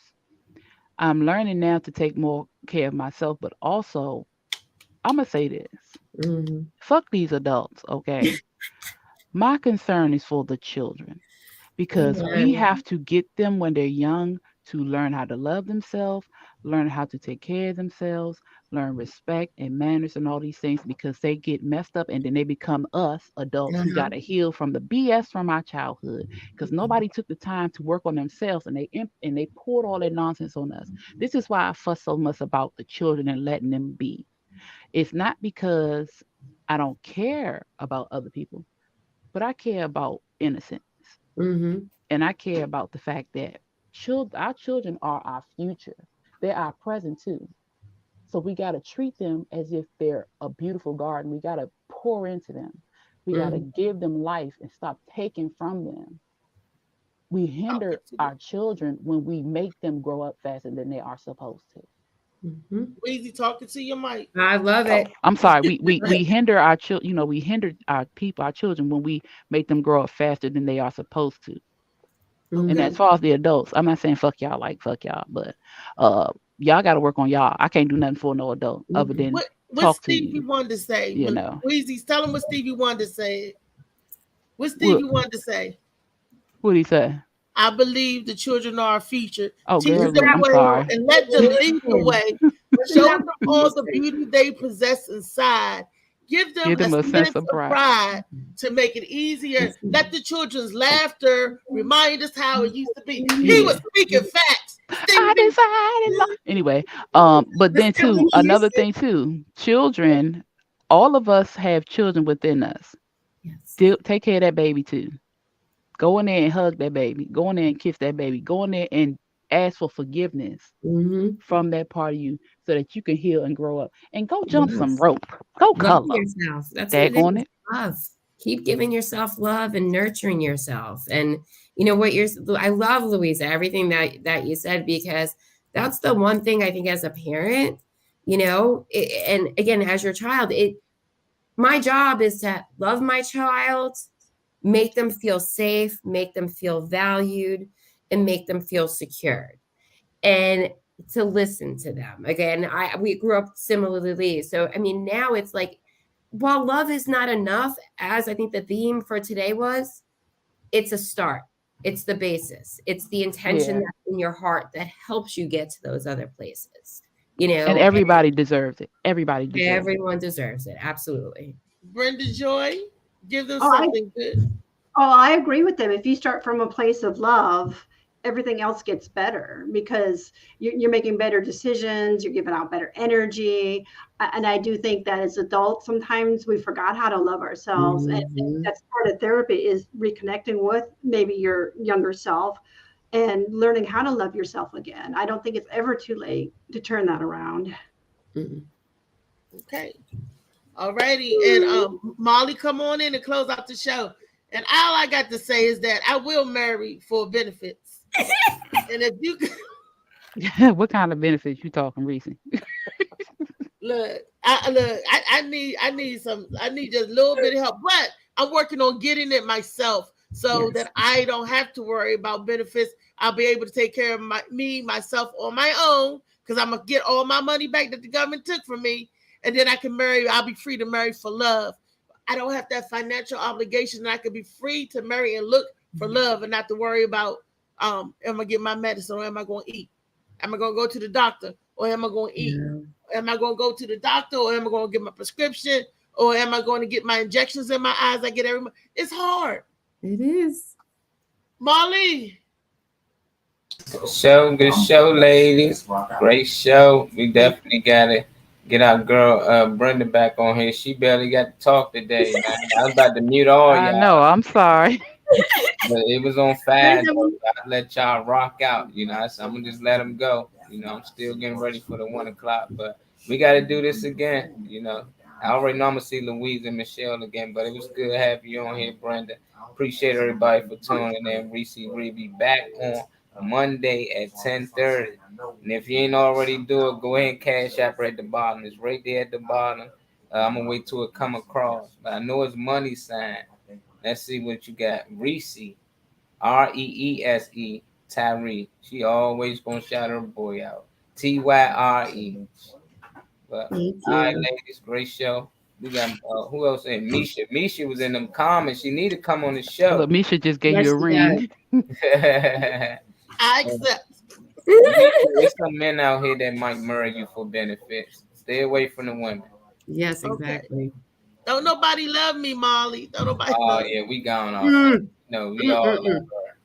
I'm learning now to take more care of myself, but also I'm gonna say this: Mm-hmm. fuck these adults, okay? My concern is for the children because we Amen. have to get them when they're young to learn how to love themselves, learn how to take care of themselves, learn respect and manners and all these things, because they get messed up and then they become us adults who got to heal from the BS from our childhood, because nobody took the time to work on themselves, and they poured all that nonsense on us. This is why I fuss so much about the children and letting them be. It's not because I don't care about other people, but I care about innocence. And I care about the fact that our children are our future. They're our present too. So we got to treat them as if they're a beautiful garden. We got to pour into them. We got to give them life and stop taking from them. We hinder our children when we make them grow up faster than they are supposed to. Easy talking to your mic. I love it. I'm sorry. We hinder our children. We hinder our children, when we make them grow up faster than they are supposed to. And as far as the adults, I'm not saying fuck y'all, but y'all got to work on y'all. I can't do nothing for no adult other than what Stevie wanted to say. You know, Weezy, tell him what Stevie wanted to say. What Stevie wanted to say. What did he say? I believe the children are our future. Oh, teach girl, them I'm sorry. and let them lead the way. Show them all the beauty they possess inside. Give them a sense of pride to make it easier. Let the children's laughter remind us how it used to be. He was speaking facts. Anyway, but then too, another thing too, children, all of us have children within us. Still take care of that baby too. Go in there and hug that baby. Go in there and kiss that baby. Go in there and ask for forgiveness from that part of you, so that you can heal and grow up. And go jump some rope. Go color. Yourself. That's what it is. Love. Keep giving yourself love and nurturing yourself. And you know what? I love, Louisa, everything that you said, because that's the one thing I think as a parent, you know, and again, as your child, my job is to love my child, make them feel safe, make them feel valued, and make them feel secured, and to listen to them. Again, we grew up similarly. So, I mean, now it's like, while love is not enough, as I think the theme for today was, it's a start. It's the basis. It's the intention that's in your heart that helps you get to those other places. You know, and everybody deserves it. Everyone deserves it. Absolutely. Brenda Joy, give them something good. I agree with them. If you start from a place of love, everything else gets better, because you're making better decisions, you're giving out better energy. And I do think that as adults, sometimes we forgot how to love ourselves. And that's part of therapy, is reconnecting with maybe your younger self and learning how to love yourself again. I don't think it's ever too late to turn that around. Okay. All righty. And Molly, come on in and close out the show. And all I got to say is that I will marry for benefits. And if you what kind of benefits you talking, Reese? I need just a little bit of help, but I'm working on getting it myself, so that I don't have to worry about benefits. I'll be able to take care of myself on my own, because I'm gonna get all my money back that the government took from me, and then I can marry. I'll be free to marry for love. I don't have that financial obligation, and I can be free to marry and look for love, and not to worry about am I gonna get my medicine, or am I gonna eat? Am I gonna go to the doctor, or am I gonna eat? Am I gonna go to the doctor, or am I gonna get my prescription, or am I going to get my injections in my eyes I get every month? It's hard. It is. Molly. Good show, ladies. Great show. We definitely gotta get our girl Brenda back on here. She barely got to talk today, man. I was about to mute all y'all. I know, I'm sorry. But it was on fast. I let y'all rock out, you know. So I'm gonna just let them go. You know, I'm still getting ready for the 1 o'clock, but we got to do this again. You know, I already know I'm gonna see Louise and Michelle again, but it was good to have you on here, Brenda. Appreciate everybody for tuning in. Reese will be back on Monday at 10:30. And if you ain't already do it, go ahead and cash app right at the bottom. It's right there at the bottom. I'm gonna wait till it come across, but I know it's money sign. Let's see what you got. Reese, Reese, Tyree. She always gonna shout her boy out. Tyre. But all right, ladies, great show. We got who else in? Misha. Misha was in them comments. She need to come on the show. Look, Misha just gave you a ring. I accept. There's some men out here that might murder you for benefits. Stay away from the women. Yes, exactly. Okay. Don't nobody love me, Molly. Don't nobody Oh love yeah, we gone off. Mm. No, we all love her.